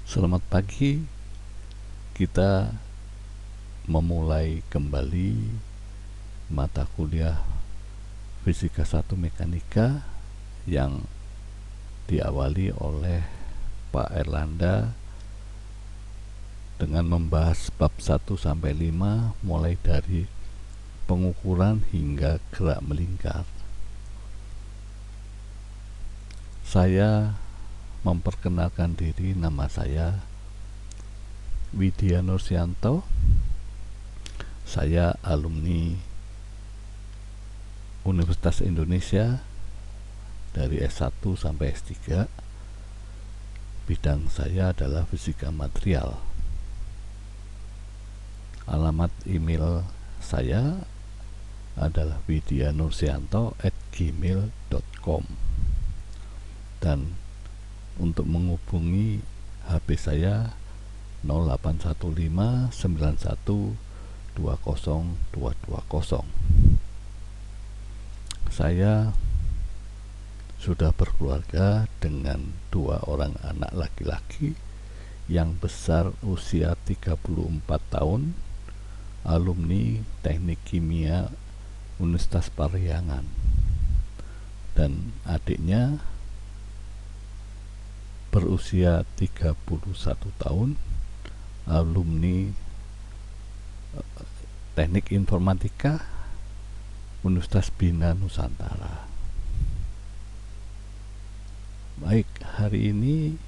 Selamat pagi, kita memulai kembali mata kuliah Fisika 1 Mekanika yang diawali oleh Pak Erlanda dengan membahas bab 1-5 mulai dari pengukuran hingga gerak melingkar. Saya memperkenalkan diri, nama saya Widya Nursianto. Saya alumni Universitas Indonesia dari S1 sampai S3. Bidang saya adalah fisika material. Alamat email saya adalah widyanursianto@gmail.com. Dan untuk menghubungi HP saya 081591202220. Saya sudah berkeluarga dengan 2 orang anak laki-laki. Yang besar usia 34 tahun, alumni Teknik Kimia Universitas Parahyangan, dan adiknya berusia 31 tahun, alumni Teknik Informatika Universitas Bina Nusantara. Baik, hari ini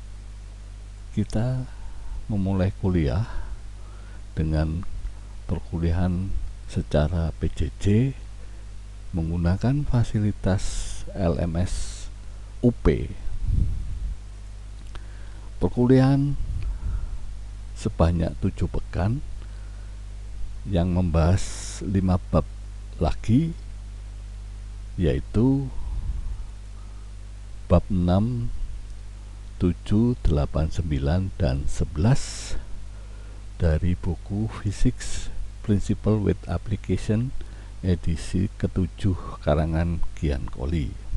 kita memulai kuliah dengan perkuliahan secara PJJ menggunakan fasilitas LMS UP. Perkuliahan sebanyak 7 pekan yang membahas 5 bab lagi, yaitu bab 6, 7, 8, 9, dan 11 dari buku Physics Principle with Application edisi ke-7 karangan Gian Kohli.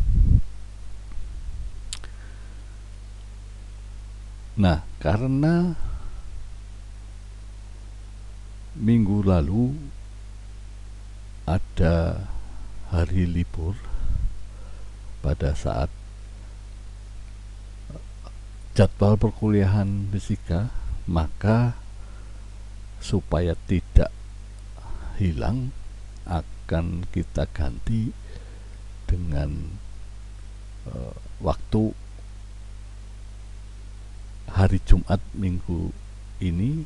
Nah, karena minggu lalu ada hari libur pada saat jadwal perkuliahan fisika, maka supaya tidak hilang akan kita ganti dengan waktu hari Jumat minggu ini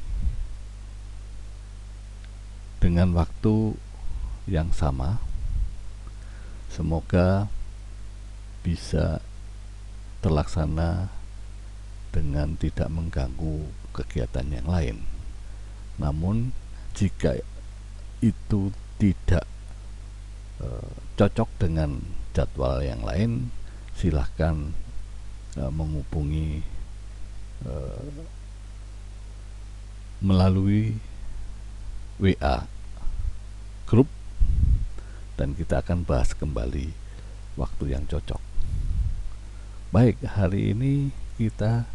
dengan waktu yang sama. Semoga bisa terlaksana dengan tidak mengganggu kegiatan yang lain. Namun jika itu tidak cocok dengan jadwal yang lain, silahkan menghubungi melalui WA grup, dan kita akan bahas kembali waktu yang cocok. Baik, hari ini kita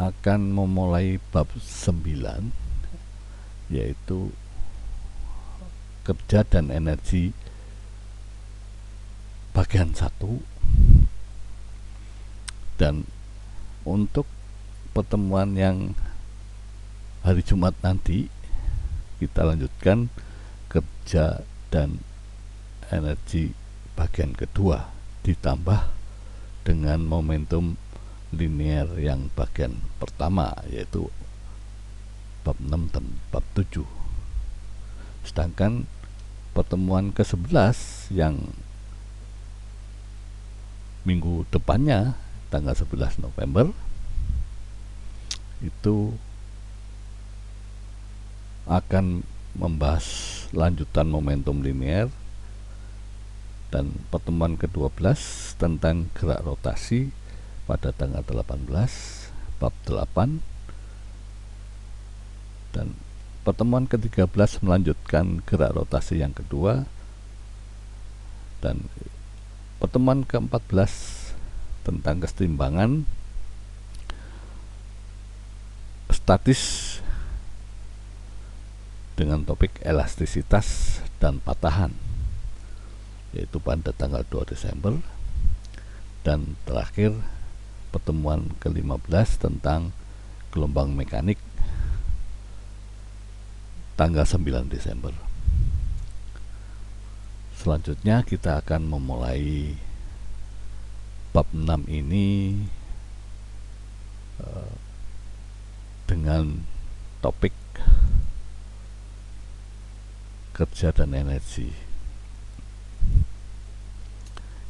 akan memulai bab 9, yaitu kerja dan energi bagian 1. Dan untuk pertemuan yang hari Jumat nanti, kita lanjutkan kerja dan energi bagian kedua ditambah dengan momentum linear yang bagian pertama, yaitu bab 6 dan bab 7. Sedangkan pertemuan ke-11 yang minggu depannya, tanggal 11 November, itu akan membahas lanjutan momentum linear, dan pertemuan ke-12 tentang gerak rotasi pada tanggal 18 bab 8, dan pertemuan ke-13 melanjutkan gerak rotasi yang kedua, dan pertemuan ke-14 tentang kesetimbangan statis dengan topik elastisitas dan patahan, yaitu pada tanggal 2 Desember, dan terakhir pertemuan ke-15 tentang gelombang mekanik tanggal 9 Desember. Selanjutnya kita akan memulai bab 6 ini dengan topik kerja dan energi.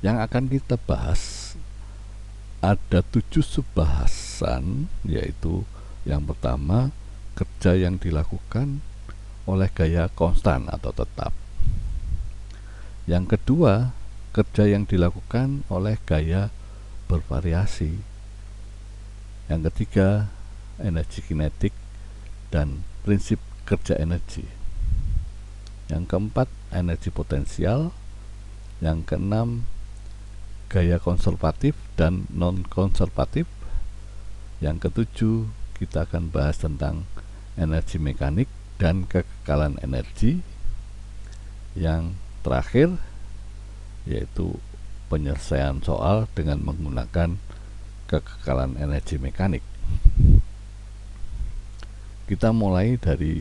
Yang akan kita bahas ada 7 subbahasan, yaitu yang pertama, kerja yang dilakukan oleh gaya konstan atau tetap. Yang kedua, kerja yang dilakukan oleh gaya bervariasi. Yang ketiga, energi kinetik dan prinsip kerja energi. Yang keempat, energi potensial. Yang keenam, gaya konservatif dan non-konservatif. Yang ketujuh, kita akan bahas tentang energi mekanik dan kekekalan energi. Yang terakhir yaitu penyelesaian soal dengan menggunakan kekekalan energi mekanik. Kita mulai dari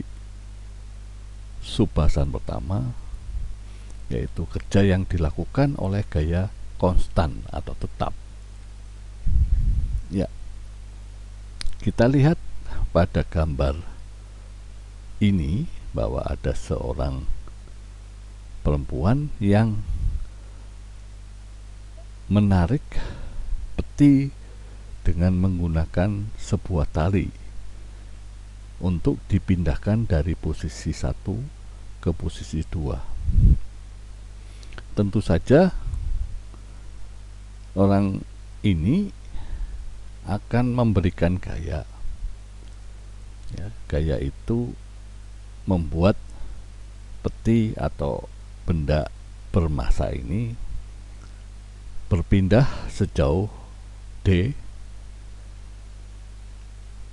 subbahasan pertama, yaitu kerja yang dilakukan oleh gaya konstan atau tetap. Ya, kita lihat pada gambar ini bahwa ada seorang perempuan yang menarik peti dengan menggunakan sebuah tali untuk dipindahkan dari posisi 1 ke posisi 2. Tentu saja orang ini akan memberikan gaya. Ya, gaya itu membuat peti atau benda bermassa ini berpindah sejauh D.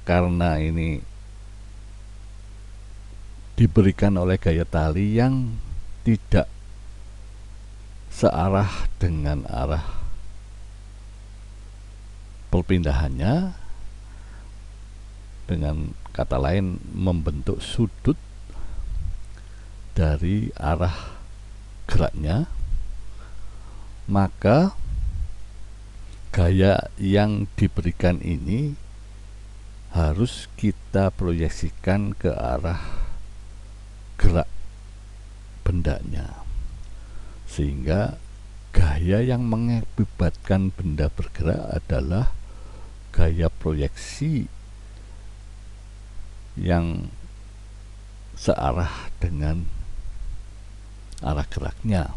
Karena ini diberikan oleh gaya tali yang tidak searah dengan arah perpindahannya, dengan kata lain membentuk sudut dari arah geraknya, maka gaya yang diberikan ini harus kita proyeksikan ke arah gerak bendanya, sehingga gaya yang mengakibatkan benda bergerak adalah gaya proyeksi yang searah dengan arah geraknya.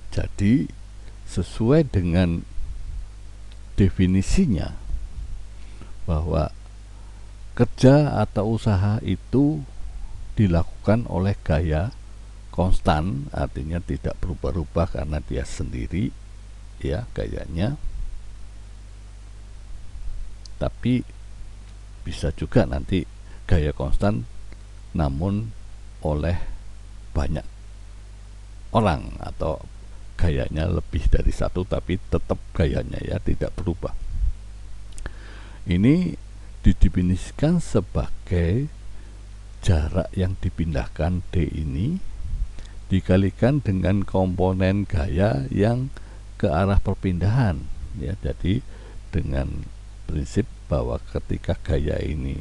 Jadi sesuai dengan definisinya bahwa kerja atau usaha itu dilakukan oleh gaya konstan, artinya tidak berubah-ubah karena dia sendiri ya gayanya. Tapi bisa juga nanti gaya konstan namun oleh banyak orang, atau gayanya lebih dari satu tapi tetap gayanya ya tidak berubah. Ini didefinisikan sebagai jarak yang dipindahkan D ini dikalikan dengan komponen gaya yang ke arah perpindahan ya. Jadi dengan prinsip bahwa ketika gaya ini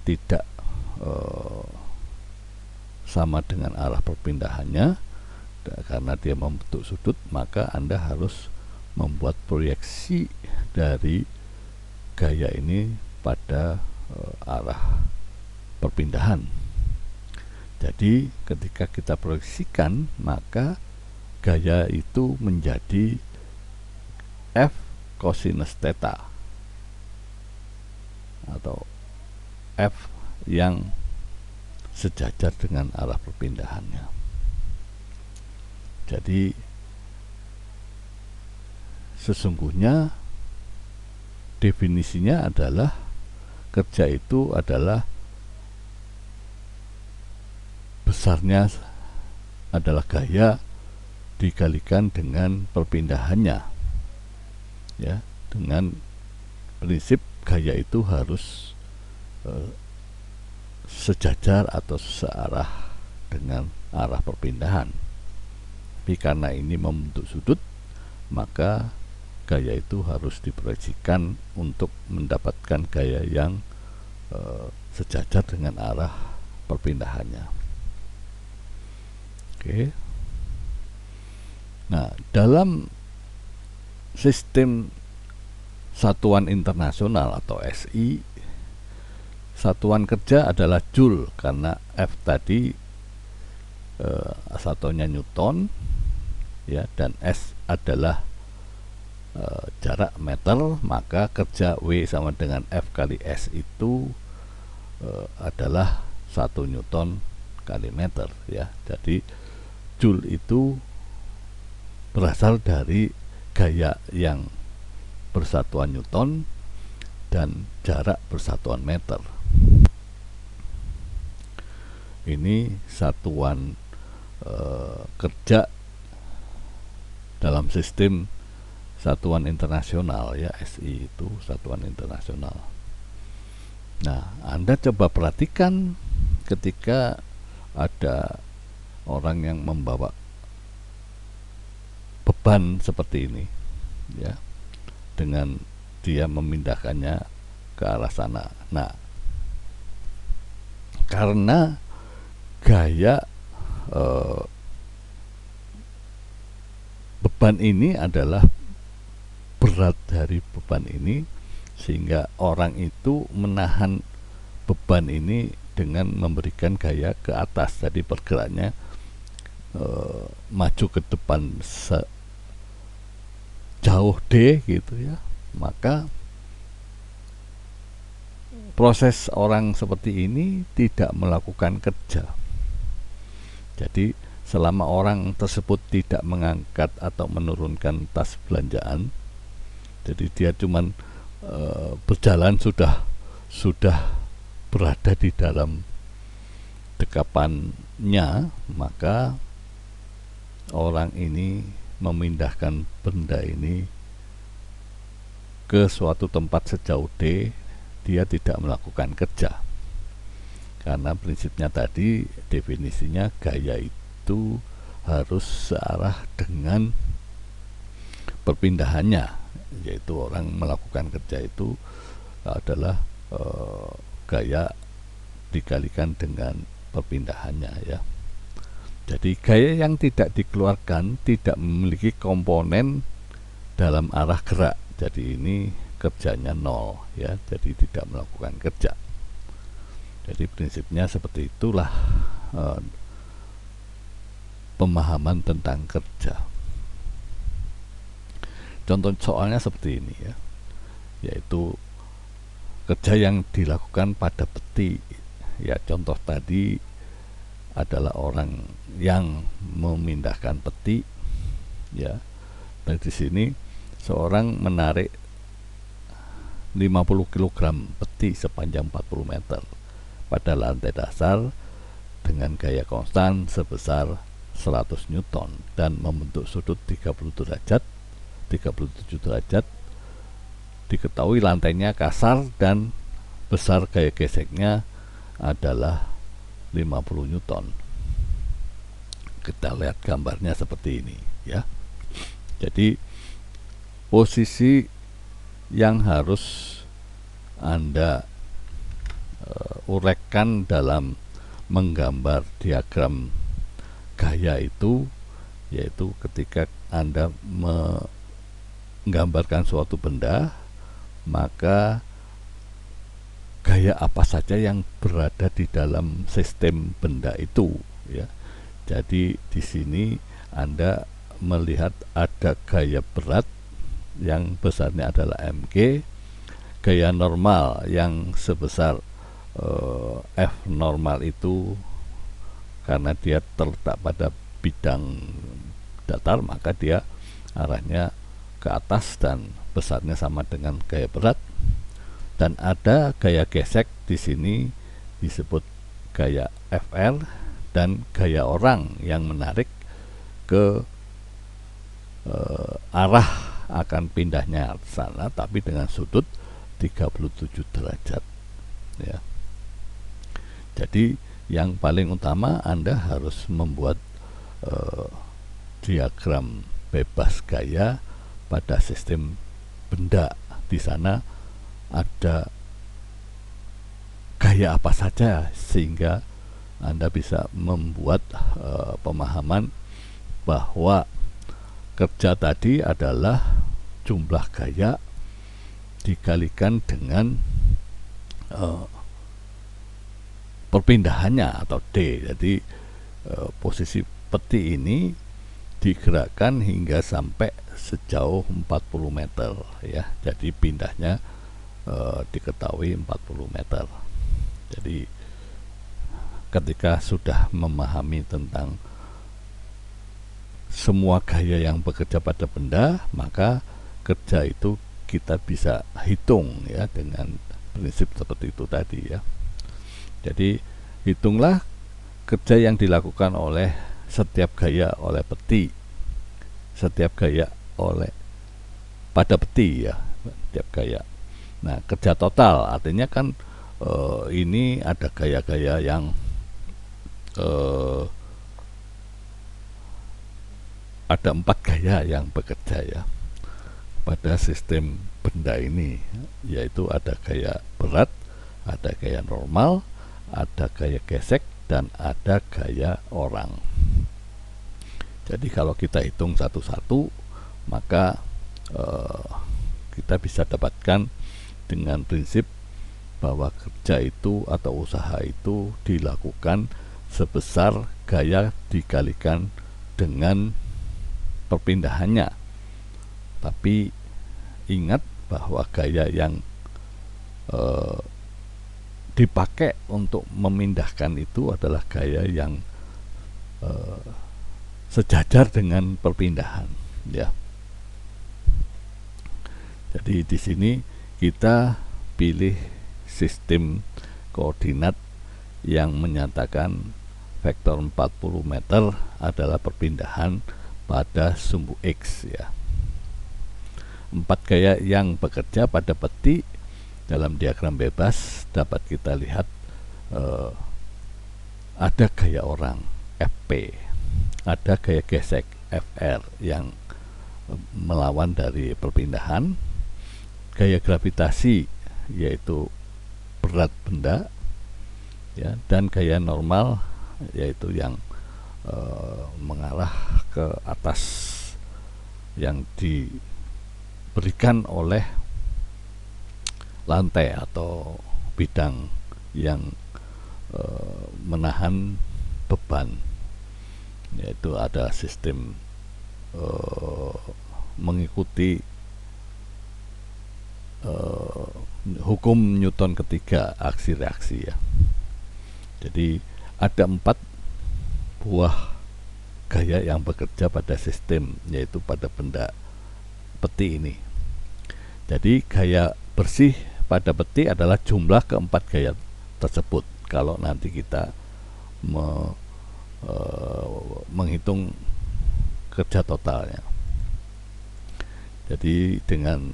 tidak sama dengan arah perpindahannya karena dia membentuk sudut, maka Anda harus membuat proyeksi dari gaya ini pada arah perpindahan. Jadi ketika kita proyeksikan, maka gaya itu menjadi F cosinus theta atau F yang sejajar dengan arah perpindahannya. Jadi sesungguhnya definisinya adalah kerja itu adalah besarnya adalah gaya dikalikan dengan perpindahannya, ya, dengan prinsip gaya itu harus sejajar atau searah dengan arah perpindahan. Tapi karena ini membentuk sudut, maka gaya itu harus diproyeksikan untuk mendapatkan gaya yang sejajar dengan arah perpindahannya. Oke. Nah, dalam sistem satuan internasional atau SI, satuan kerja adalah Joule karena F tadi satuannya Newton, ya, dan S adalah jarak meter, maka kerja W sama dengan F kali S itu adalah 1 Newton kali meter, ya. Jadi Joule itu berasal dari gaya yang bersatuan Newton dan jarak bersatuan meter. Ini satuan kerja dalam sistem satuan internasional, ya. SI itu satuan internasional. Nah, Anda coba perhatikan ketika ada orang yang membawa beban seperti ini, ya, dengan dia memindahkannya ke arah sana. Nah, karena gaya beban ini adalah berat dari beban ini, sehingga orang itu menahan beban ini dengan memberikan gaya ke atas. Jadi pergerakannya maju ke depan jauh D gitu, ya. Maka proses orang seperti ini tidak melakukan kerja. Jadi selama orang tersebut tidak mengangkat atau menurunkan tas belanjaan, jadi dia cuman berjalan sudah berada di dalam dekapannya, maka orang ini memindahkan benda ini ke suatu tempat sejauh D, dia tidak melakukan kerja. Karena prinsipnya tadi, definisinya gaya itu harus searah dengan perpindahannya, yaitu orang melakukan kerja itu adalah gaya dikalikan dengan perpindahannya, ya. Jadi gaya yang tidak dikeluarkan tidak memiliki komponen dalam arah gerak. Jadi ini kerjanya 0, ya. Jadi tidak melakukan kerja. Jadi prinsipnya seperti itulah pemahaman tentang kerja. Contoh soalnya seperti ini, ya, yaitu kerja yang dilakukan pada peti. Ya, contoh tadi adalah orang yang memindahkan peti, ya. Dan di sini seorang menarik 50 kg peti sepanjang 40 meter pada lantai dasar dengan gaya konstan sebesar 100 Newton dan membentuk sudut 37 derajat. Diketahui lantainya kasar dan besar gaya geseknya adalah 50 Newton. Kita lihat gambarnya seperti ini, ya. Jadi posisi yang harus Anda uraikan dalam menggambar diagram gaya itu, yaitu ketika Anda menggambarkan suatu benda, maka gaya apa saja yang berada di dalam sistem benda itu, ya. Jadi di sini Anda melihat ada gaya berat yang besarnya adalah mg, gaya normal yang sebesar F normal itu karena dia terletak pada bidang datar, maka dia arahnya ke atas dan besarnya sama dengan gaya berat. Dan ada gaya gesek di sini disebut gaya FR, dan gaya orang yang menarik ke arah akan pindahnya sana, tapi dengan sudut 37 derajat ya. Jadi yang paling utama Anda harus membuat diagram bebas gaya pada sistem benda. Di sana ada gaya apa saja sehingga Anda bisa membuat pemahaman bahwa kerja tadi adalah jumlah gaya dikalikan dengan perpindahannya atau D. Jadi posisi peti ini digerakkan hingga sampai sejauh 40 meter ya. Jadi pindahnya diketahui 40 meter. Jadi ketika sudah memahami tentang semua gaya yang bekerja pada benda, maka kerja itu kita bisa hitung ya dengan prinsip seperti itu tadi ya. Jadi hitunglah kerja yang dilakukan oleh setiap gaya oleh peti, setiap gaya oleh pada peti ya, setiap gaya. Nah, kerja total artinya kan ini ada gaya-gaya yang ada 4 gaya yang bekerja ya pada sistem benda ini, yaitu ada gaya berat, ada gaya normal, ada gaya gesek, dan ada gaya orang. Jadi kalau kita hitung satu-satu, maka kita bisa dapatkan dengan prinsip bahwa kerja itu atau usaha itu dilakukan sebesar gaya dikalikan dengan perpindahannya. Tapi ingat bahwa gaya yang dipakai untuk memindahkan itu adalah gaya yang sejajar dengan perpindahan ya. Jadi di sini kita pilih sistem koordinat yang menyatakan vektor 40 meter adalah perpindahan pada sumbu X ya. 4 gaya yang bekerja pada peti dalam diagram bebas dapat kita lihat ada gaya orang FP, ada gaya gesek FR yang melawan dari perpindahan, gaya gravitasi yaitu berat benda ya, dan gaya normal yaitu yang mengarah ke atas yang diberikan oleh lantai atau bidang yang menahan beban, yaitu ada sistem mengikuti hukum Newton ketiga, aksi reaksi ya. Jadi ada 4 buah gaya yang bekerja pada sistem, yaitu pada benda peti ini. Jadi gaya bersih pada peti adalah jumlah keempat gaya tersebut kalau nanti kita menghitung kerja totalnya. Jadi dengan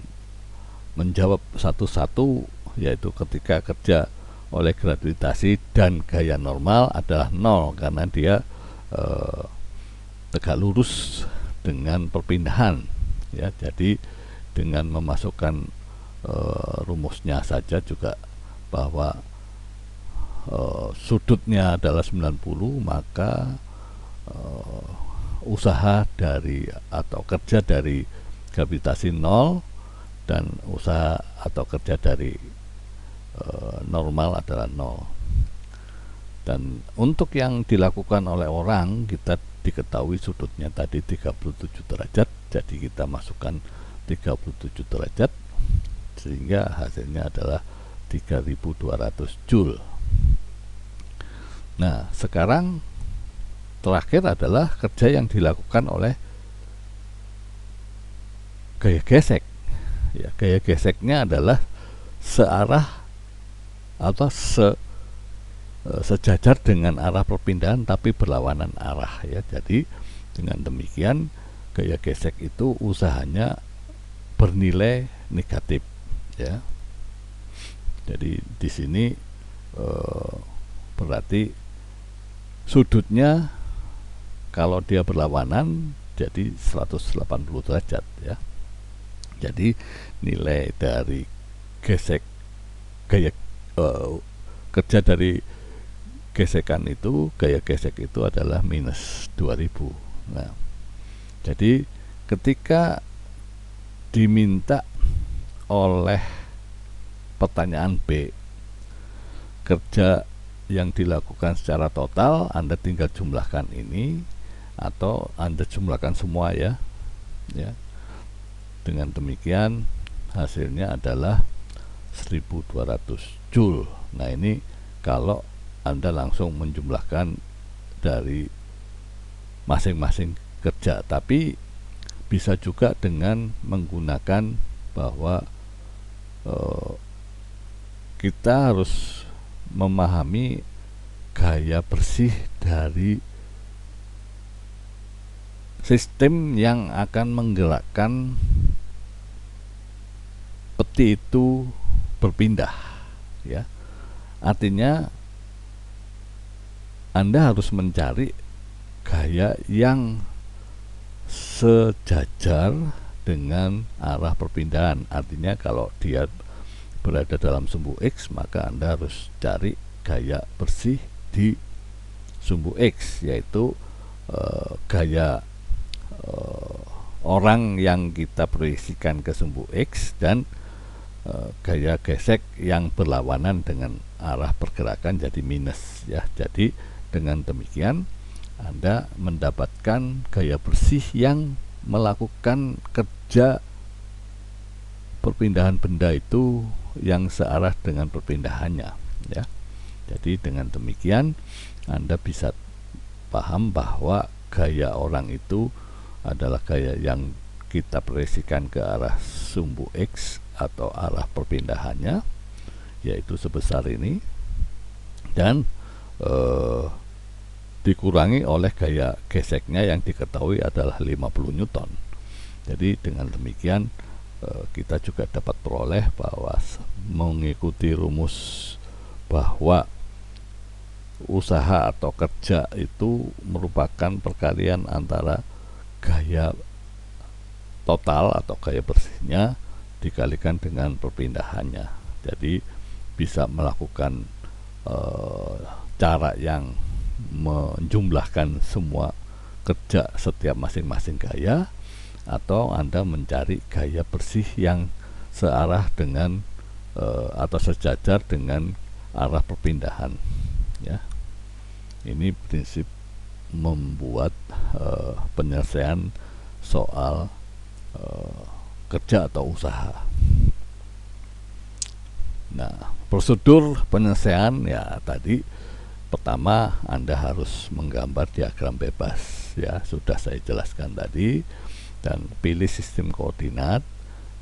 menjawab satu-satu, yaitu ketika kerja oleh gravitasi dan gaya normal adalah 0 karena dia tegak lurus dengan perpindahan ya. Jadi dengan memasukkan rumusnya saja juga bahwa sudutnya adalah 90, maka usaha dari atau kerja dari gravitasi 0 dan usaha atau kerja dari normal adalah 0. Dan untuk yang dilakukan oleh orang, kita diketahui sudutnya tadi 37 derajat, jadi kita masukkan 37 derajat sehingga hasilnya adalah 3200 Joule. Nah, sekarang terakhir adalah kerja yang dilakukan oleh gaya gesek ya. Gaya geseknya adalah searah atau sejajar dengan arah perpindahan tapi berlawanan arah ya. Jadi dengan demikian gaya gesek itu usahanya bernilai negatif ya. Jadi di sini berarti sudutnya kalau dia berlawanan jadi 180 derajat ya. Jadi nilai dari gesek gaya kerja dari gesekan itu, gaya gesek itu adalah minus 2000. Nah, jadi ketika diminta oleh pertanyaan B kerja yang dilakukan secara total, Anda tinggal jumlahkan ini atau Anda jumlahkan semua ya. Dengan demikian hasilnya adalah 1200 Joule. Nah, ini kalau Anda langsung menjumlahkan dari masing-masing kerja, tapi bisa juga dengan menggunakan bahwa kita harus memahami gaya bersih dari sistem yang akan menggerakkan peti itu berpindah ya. Artinya Anda harus mencari gaya yang sejajar dengan arah perpindahan. Artinya kalau dia berada dalam sumbu X, maka Anda harus cari gaya bersih di sumbu X, yaitu gaya orang yang kita proyeksikan ke sumbu X dan gaya gesek yang berlawanan dengan arah pergerakan jadi minus ya. Jadi dengan demikian Anda mendapatkan gaya bersih yang melakukan kerja perpindahan benda itu yang searah dengan perpindahannya ya. Jadi dengan demikian Anda bisa paham bahwa gaya orang itu adalah gaya yang kita proyeksikan ke arah sumbu X atau arah perpindahannya, yaitu sebesar ini, dan dikurangi oleh gaya geseknya yang diketahui adalah 50 Newton. Jadi dengan demikian kita juga dapat peroleh bahwa mengikuti rumus bahwa usaha atau kerja itu merupakan perkalian antara gaya total atau gaya bersihnya dikalikan dengan perpindahannya. Jadi bisa melakukan cara yang menjumlahkan semua kerja setiap masing-masing gaya, atau Anda mencari gaya bersih yang searah dengan atau sejajar dengan arah perpindahan ya. Ini prinsip membuat penyelesaian soal kerja atau usaha. Nah, prosedur penyelesaian ya tadi, pertama Anda harus menggambar diagram bebas ya, sudah saya jelaskan tadi, dan pilih sistem koordinat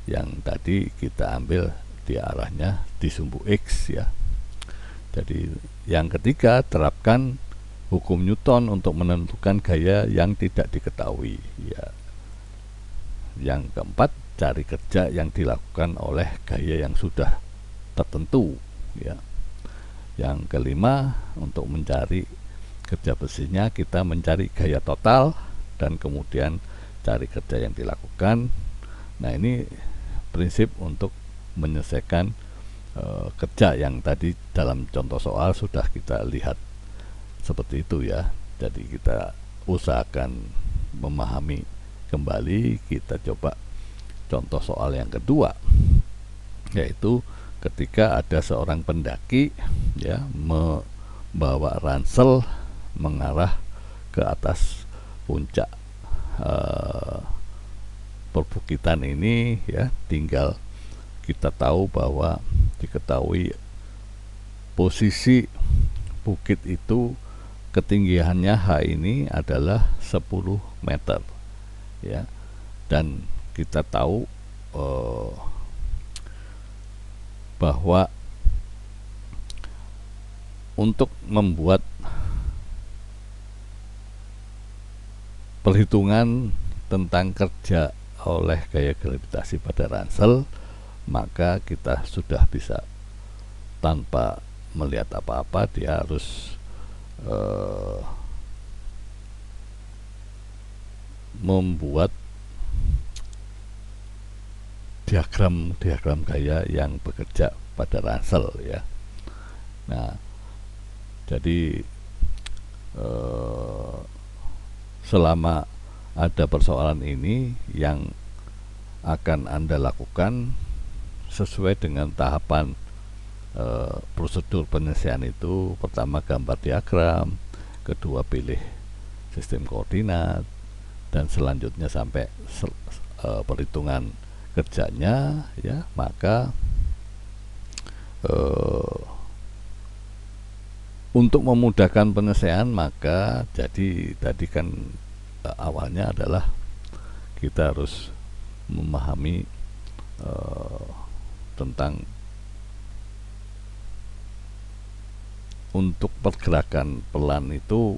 yang tadi kita ambil di arahnya di sumbu X ya. Jadi yang ketiga, terapkan hukum Newton untuk menentukan gaya yang tidak diketahui ya. Yang keempat, cari kerja yang dilakukan oleh gaya yang sudah tertentu ya. Yang kelima, untuk mencari kerja bersihnya kita mencari gaya total dan kemudian cari kerja yang dilakukan. Nah, ini prinsip untuk menyelesaikan kerja yang tadi dalam contoh soal sudah kita lihat seperti itu ya. Jadi kita usahakan memahami kembali. Kita coba contoh soal yang kedua, yaitu ketika ada seorang pendaki ya membawa ransel mengarah ke atas puncak perbukitan ini ya. Tinggal kita tahu bahwa diketahui posisi bukit itu ketinggiannya H ini adalah 10 meter ya, dan kita tahu bahwa untuk membuat perhitungan tentang kerja oleh gaya gravitasi pada ransel, maka kita sudah bisa tanpa melihat apa-apa, dia harus membuat diagram gaya yang bekerja pada ransel ya. Nah, jadi selama ada persoalan ini, yang akan Anda lakukan sesuai dengan tahapan prosedur penyelesaian itu: pertama gambar diagram, kedua pilih sistem koordinat, dan selanjutnya sampai perhitungan kerjanya ya. Maka untuk memudahkan penyelesaian, maka jadi tadi kan awalnya adalah kita harus memahami tentang untuk pergerakan pelan itu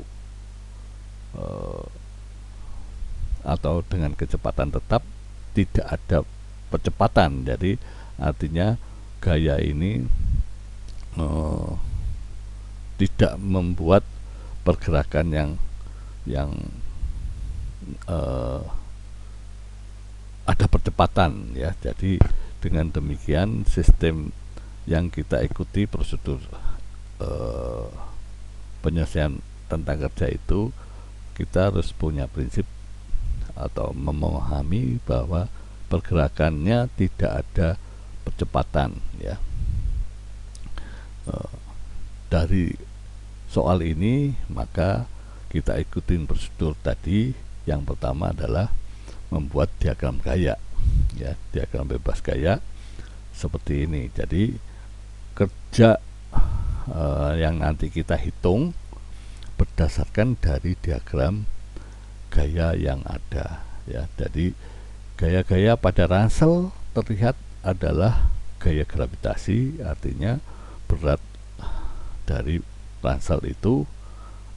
atau dengan kecepatan tetap, tidak ada percepatan. Jadi artinya gaya ini tidak membuat pergerakan yang ada percepatan ya. Jadi dengan demikian, sistem yang kita ikuti, prosedur penyelesaian tentang kerja itu, kita harus punya prinsip atau memahami bahwa pergerakannya tidak ada percepatan ya. Dari soal ini maka kita ikutin prosedur tadi. Yang pertama adalah membuat diagram gaya ya, diagram bebas gaya seperti ini. Jadi kerja yang nanti kita hitung berdasarkan dari diagram gaya yang ada ya. Jadi gaya-gaya pada ransel terlihat adalah gaya gravitasi, artinya berat dari ransel itu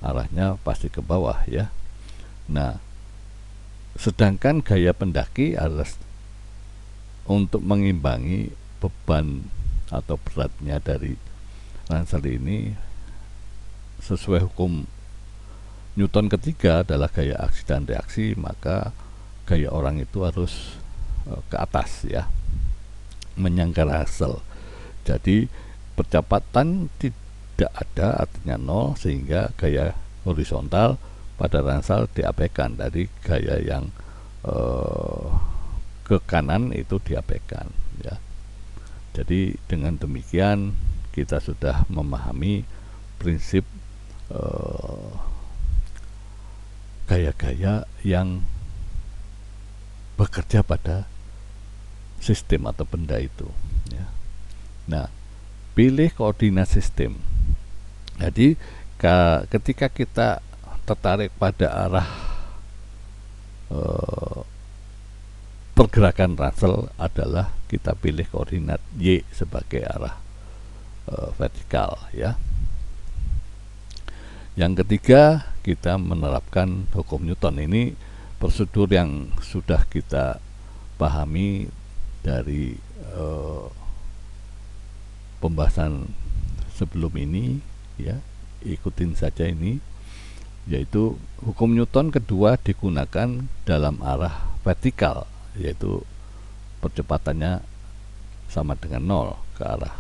arahnya pasti ke bawah ya. Nah, sedangkan gaya pendaki adalah untuk mengimbangi beban atau beratnya dari ransel ini. Sesuai hukum Newton ketiga adalah gaya aksi dan reaksi, maka gaya orang itu harus ke atas ya, menyangga ransel. Jadi percepatan tidak ada, artinya nol, sehingga gaya horizontal pada ransel diabaikan. Dari gaya yang ke kanan itu diabaikan ya. Jadi dengan demikian kita sudah memahami prinsip gaya-gaya yang bekerja pada sistem atau benda itu ya. Nah, pilih koordinat sistem. Jadi ketika kita tertarik pada arah pergerakan ransel, adalah kita pilih koordinat Y sebagai arah vertikal ya. Yang ketiga, kita menerapkan hukum Newton. Ini prosedur yang sudah kita pahami dari pembahasan sebelum ini ya. Ikutin saja ini, yaitu hukum Newton kedua digunakan dalam arah vertikal, yaitu percepatannya sama dengan 0 ke arah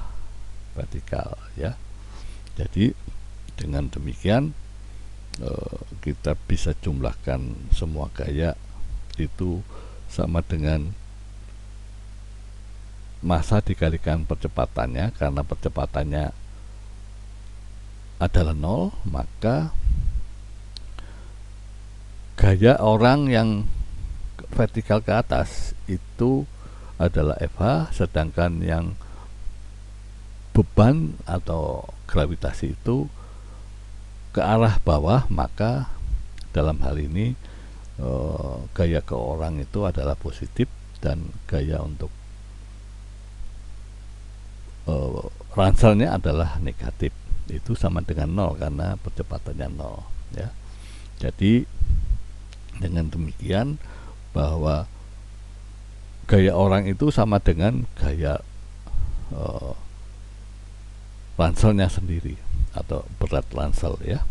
vertikal ya. Jadi dengan demikian kita bisa jumlahkan semua gaya itu sama dengan massa dikalikan percepatannya. Karena percepatannya adalah 0, maka gaya orang yang vertikal ke atas itu adalah FH, sedangkan yang beban atau gravitasi itu ke arah bawah, maka dalam hal ini gaya ke orang itu adalah positif, dan gaya untuk ranselnya adalah negatif, itu sama dengan 0 karena percepatannya 0 ya. Jadi dengan demikian bahwa gaya orang itu sama dengan gaya ranselnya sendiri atau berat ransel ya.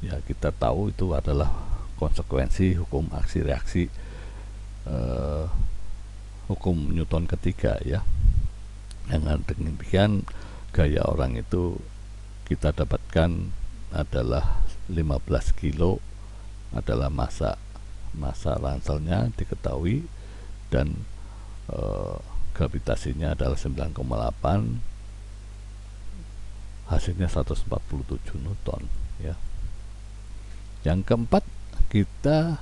Ya, kita tahu itu adalah konsekuensi hukum aksi reaksi hukum Newton ketiga ya. Dengan demikian gaya orang itu kita dapatkan adalah 15 kilo adalah massa ranselnya diketahui, dan gravitasinya adalah 9,8, hasilnya 147 Newton ya. Yang keempat, kita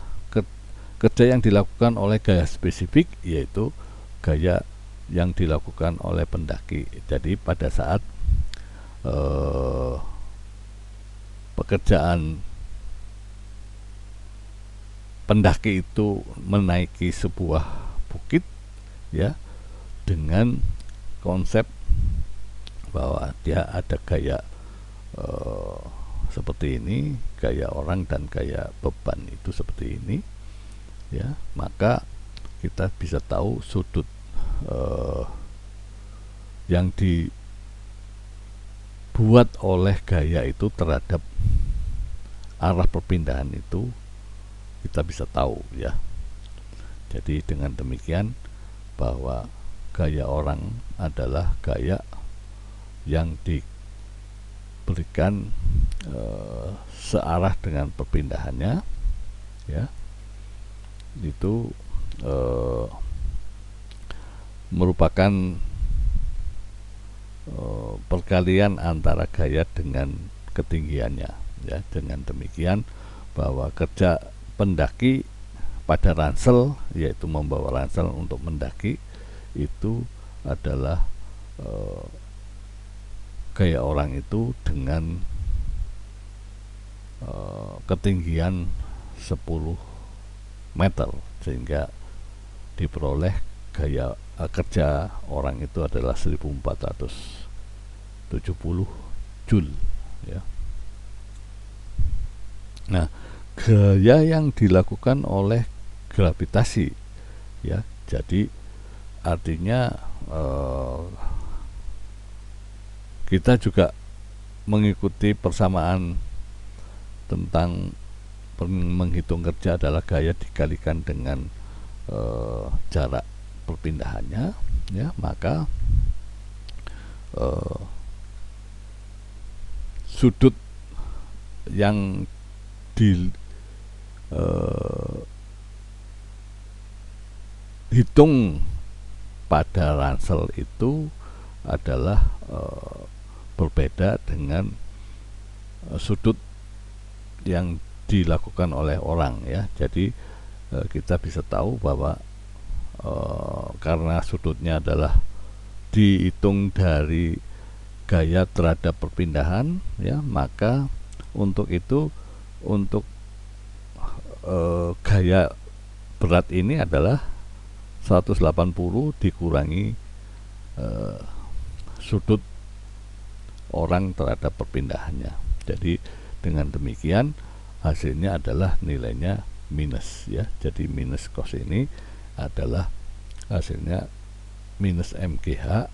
kerja yang dilakukan oleh gaya spesifik, yaitu gaya yang dilakukan oleh pendaki. Jadi pada saat pekerjaan pendaki itu menaiki sebuah bukit ya, dengan konsep bahwa dia ada gaya seperti ini, gaya orang dan gaya beban itu seperti ini ya, maka kita bisa tahu sudut yang dibuat oleh gaya itu terhadap arah perpindahan itu kita bisa tahu ya. Jadi dengan demikian bahwa gaya orang adalah gaya yang diberikan searah dengan perpindahannya ya, itu merupakan perkalian antara gaya dengan ketinggiannya ya. Dengan demikian bahwa kerja pendaki pada ransel, yaitu membawa ransel untuk mendaki, itu adalah gaya orang itu dengan ketinggian 10 meter, sehingga diperoleh gaya kerja orang itu adalah 1470 Joule ya. Nah, gaya yang dilakukan oleh gravitasi ya, jadi artinya kita juga mengikuti persamaan tentang menghitung kerja adalah gaya dikalikan dengan jarak perpindahannya ya, maka sudut yang dihitung pada ransel itu adalah berbeda dengan sudut yang dilakukan oleh orang ya. Jadi kita bisa tahu bahwa karena sudutnya adalah dihitung dari gaya terhadap perpindahan ya, maka untuk itu, untuk gaya berat ini adalah 180 dikurangi sudut orang terhadap perpindahannya. Jadi dengan demikian hasilnya adalah nilainya minus ya. Jadi minus cos ini adalah hasilnya minus MGH,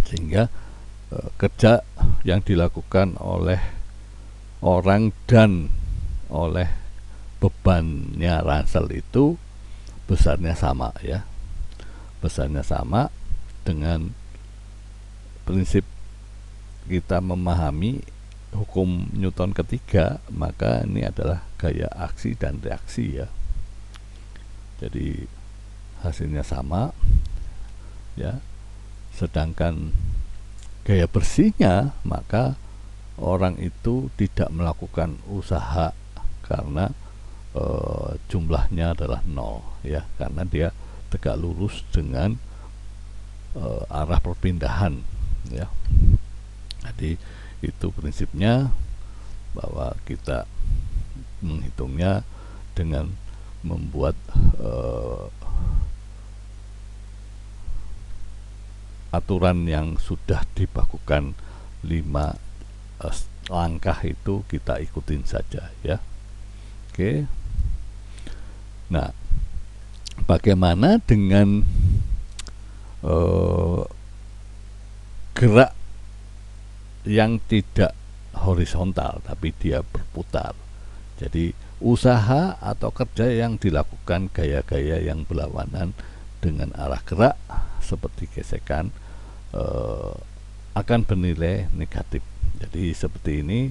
sehingga kerja yang dilakukan oleh orang dan oleh bebannya ransel itu besarnya sama ya, besarnya sama. Dengan prinsip kita memahami hukum Newton ketiga, maka ini adalah gaya aksi dan reaksi ya. Jadi hasilnya sama ya, sedangkan gaya bersihnya, maka orang itu tidak melakukan usaha karena jumlahnya adalah 0 ya, karena dia tegak lurus dengan arah perpindahan ya. Jadi itu prinsipnya, bahwa kita menghitungnya dengan membuat aturan yang sudah dibakukan 5 langkah itu kita ikutin saja ya. Oke. Nah, bagaimana dengan gerak yang tidak horizontal tapi dia berputar? Jadi usaha atau kerja yang dilakukan gaya-gaya yang berlawanan dengan arah gerak seperti gesekan akan bernilai negatif. Jadi seperti ini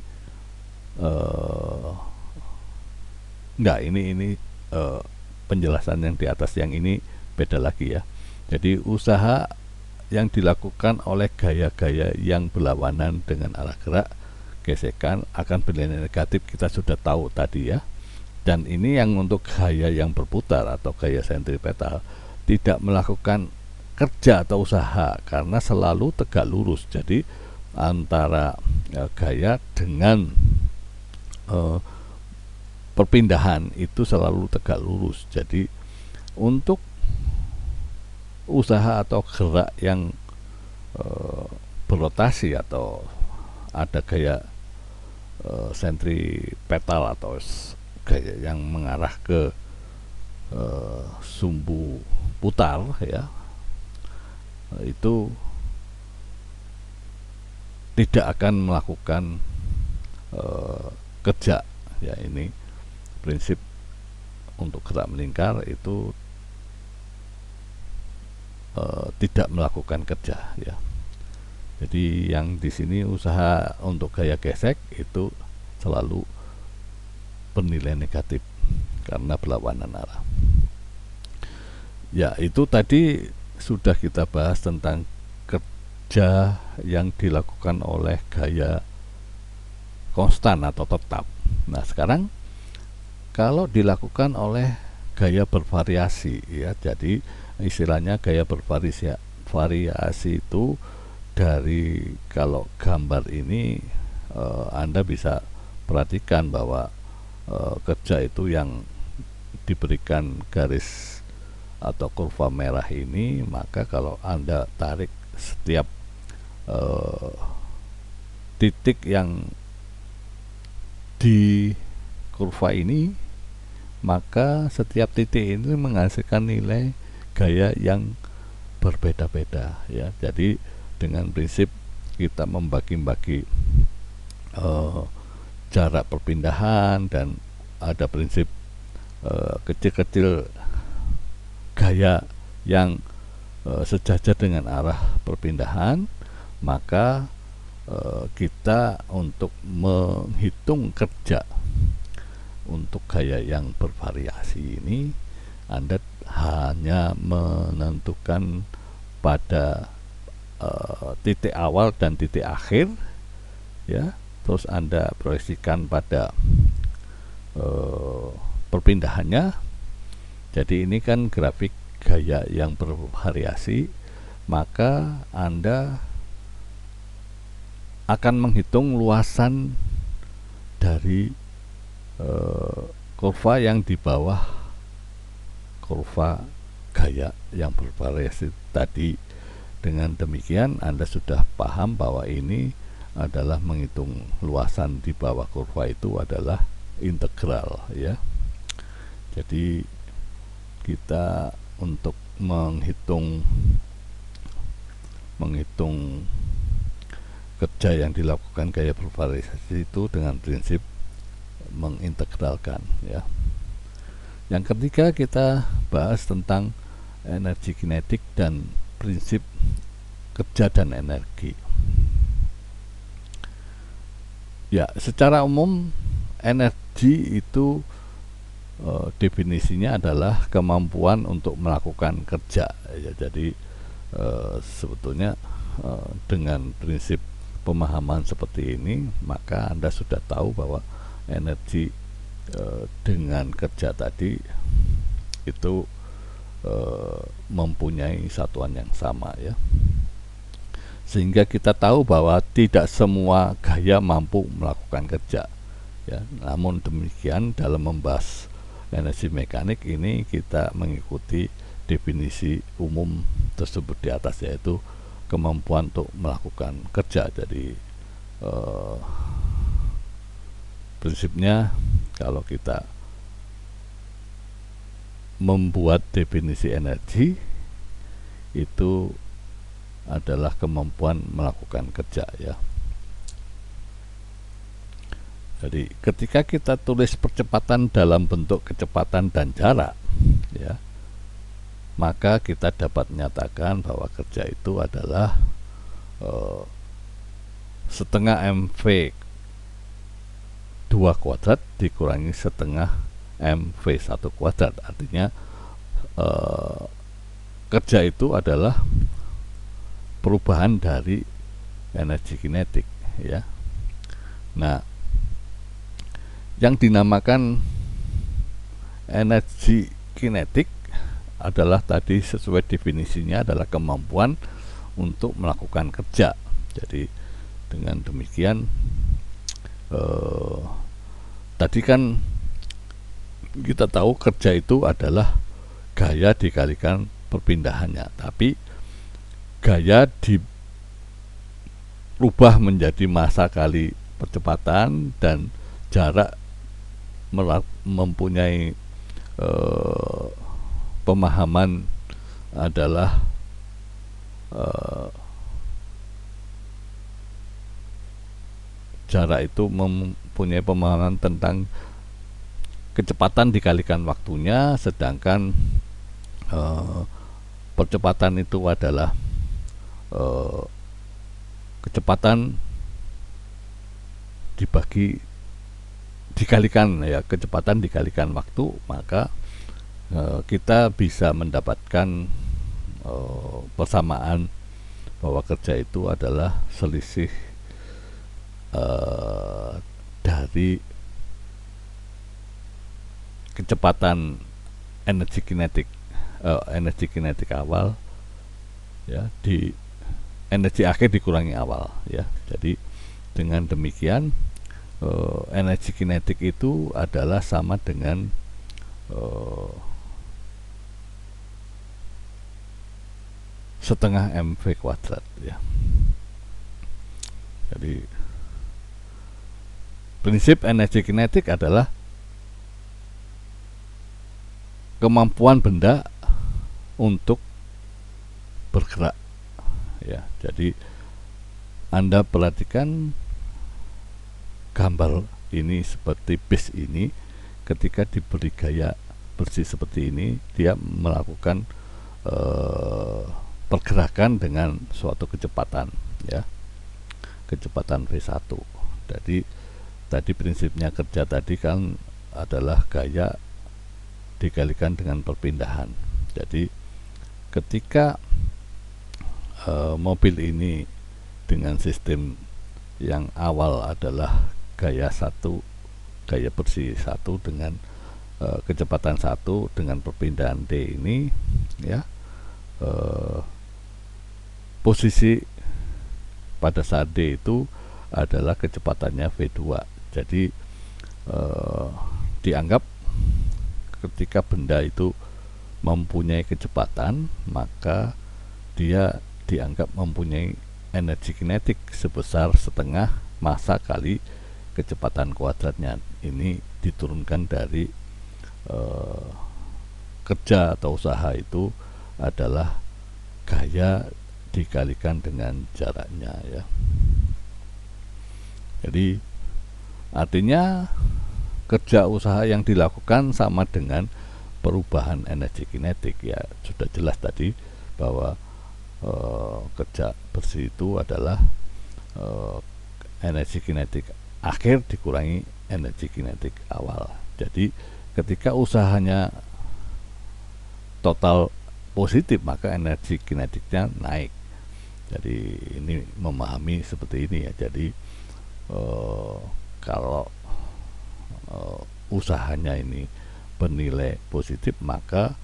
ini penjelasan yang di atas yang ini beda lagi ya. Jadi usaha yang dilakukan oleh gaya-gaya yang berlawanan dengan arah gerak gesekan akan bernilai negatif, kita sudah tahu tadi ya. Dan ini yang untuk gaya yang berputar atau gaya sentripetal tidak melakukan kerja atau usaha karena selalu tegak lurus. Jadi antara gaya dengan perpindahan itu selalu tegak lurus. Jadi untuk usaha atau gerak yang berotasi atau ada gaya sentripetal atau gaya yang mengarah ke sumbu putar ya, itu tidak akan melakukan kerja ya. Ini prinsip untuk gerak melingkar itu tidak melakukan kerja ya. Jadi yang di sini usaha untuk gaya gesek itu selalu bernilai negatif karena berlawanan arah. Ya, itu tadi sudah kita bahas tentang kerja yang dilakukan oleh gaya konstan atau tetap. Nah, sekarang kalau dilakukan oleh gaya bervariasi ya, jadi istilahnya gaya bervariasi itu dari, kalau gambar ini Anda bisa perhatikan bahwa kerja itu yang diberikan garis atau kurva merah ini, maka kalau Anda tarik setiap titik yang di kurva ini, maka setiap titik ini menghasilkan nilai gaya yang berbeda-beda ya. Jadi dengan prinsip kita membagi-bagi jarak perpindahan dan ada prinsip kecil-kecil gaya yang sejajar dengan arah perpindahan, maka kita untuk menghitung kerja untuk gaya yang bervariasi ini, Anda hanya menentukan pada titik awal dan titik akhir ya, terus Anda proyeksikan pada perpindahannya. Jadi ini kan grafik gaya yang bervariasi, maka Anda akan menghitung luasan dari kurva yang di bawah kurva gaya yang bervariasi tadi. Dengan demikian Anda sudah paham bahwa ini adalah menghitung luasan di bawah kurva itu adalah integral ya. Jadi kita untuk menghitung kerja yang dilakukan gaya bervariasi itu dengan prinsip mengintegralkan ya. Yang ketiga kita bahas tentang energi kinetik dan prinsip kerja dan energi. Ya, secara umum energi itu definisinya adalah kemampuan untuk melakukan kerja ya. Jadi sebetulnya dengan prinsip pemahaman seperti ini, maka Anda sudah tahu bahwa energi dengan kerja tadi itu mempunyai satuan yang sama ya, sehingga kita tahu bahwa tidak semua gaya mampu melakukan kerja ya. Namun demikian dalam membahas energi mekanik ini kita mengikuti definisi umum tersebut di atas, yaitu kemampuan untuk melakukan kerja. Jadi prinsipnya kalau kita membuat definisi energi itu adalah kemampuan melakukan kerja, ya. Jadi ketika kita tulis percepatan dalam bentuk kecepatan dan jarak, ya, maka kita dapat menyatakan bahwa kerja itu adalah setengah mv 2 kuadrat dikurangi setengah mv 1 kuadrat. Artinya kerja itu adalah perubahan dari energi kinetik, ya. Nah, yang dinamakan energi kinetik adalah tadi sesuai definisinya adalah kemampuan untuk melakukan kerja. Jadi dengan demikian tadi kan kita tahu kerja itu adalah gaya dikalikan perpindahannya, tapi gaya dirubah menjadi massa kali percepatan dan jarak mempunyai pemahaman adalah jarak itu mempunyai pemahaman tentang kecepatan dikalikan waktunya, sedangkan percepatan itu adalah kecepatan dikalikan, ya, kecepatan dikalikan waktu, maka kita bisa mendapatkan persamaan bahwa kerja itu adalah selisih dari kecepatan energi kinetik awal, ya, di energi akhir dikurangi awal, ya. Jadi dengan demikian energi kinetik itu adalah sama dengan setengah mv kuadrat, ya. Jadi prinsip energi kinetik adalah kemampuan benda untuk bergerak, ya. Jadi Anda perhatikan gambar ini seperti bis ini, ketika diberi gaya bersih seperti ini, dia melakukan pergerakan dengan suatu kecepatan, ya, kecepatan V1. Jadi tadi prinsipnya kerja tadi kan adalah gaya dikalikan dengan perpindahan. Jadi ketika mobil ini dengan sistem yang awal adalah gaya bersih 1 dengan kecepatan 1 dengan perpindahan D ini, ya, posisi pada saat D itu adalah kecepatannya V2. Jadi dianggap ketika benda itu mempunyai kecepatan, maka dia dianggap mempunyai energi kinetik sebesar setengah massa kali kecepatan kuadratnya. Ini diturunkan dari kerja atau usaha itu adalah gaya dikalikan dengan jaraknya, ya. Jadi artinya kerja usaha yang dilakukan sama dengan perubahan energi kinetik, ya. Sudah jelas tadi bahwa kerja bersih itu adalah energi kinetik akhir dikurangi energi kinetik awal. Jadi ketika usahanya total positif, maka energi kinetiknya naik. Jadi ini memahami seperti ini, ya. Jadi kalau usahanya ini bernilai positif, maka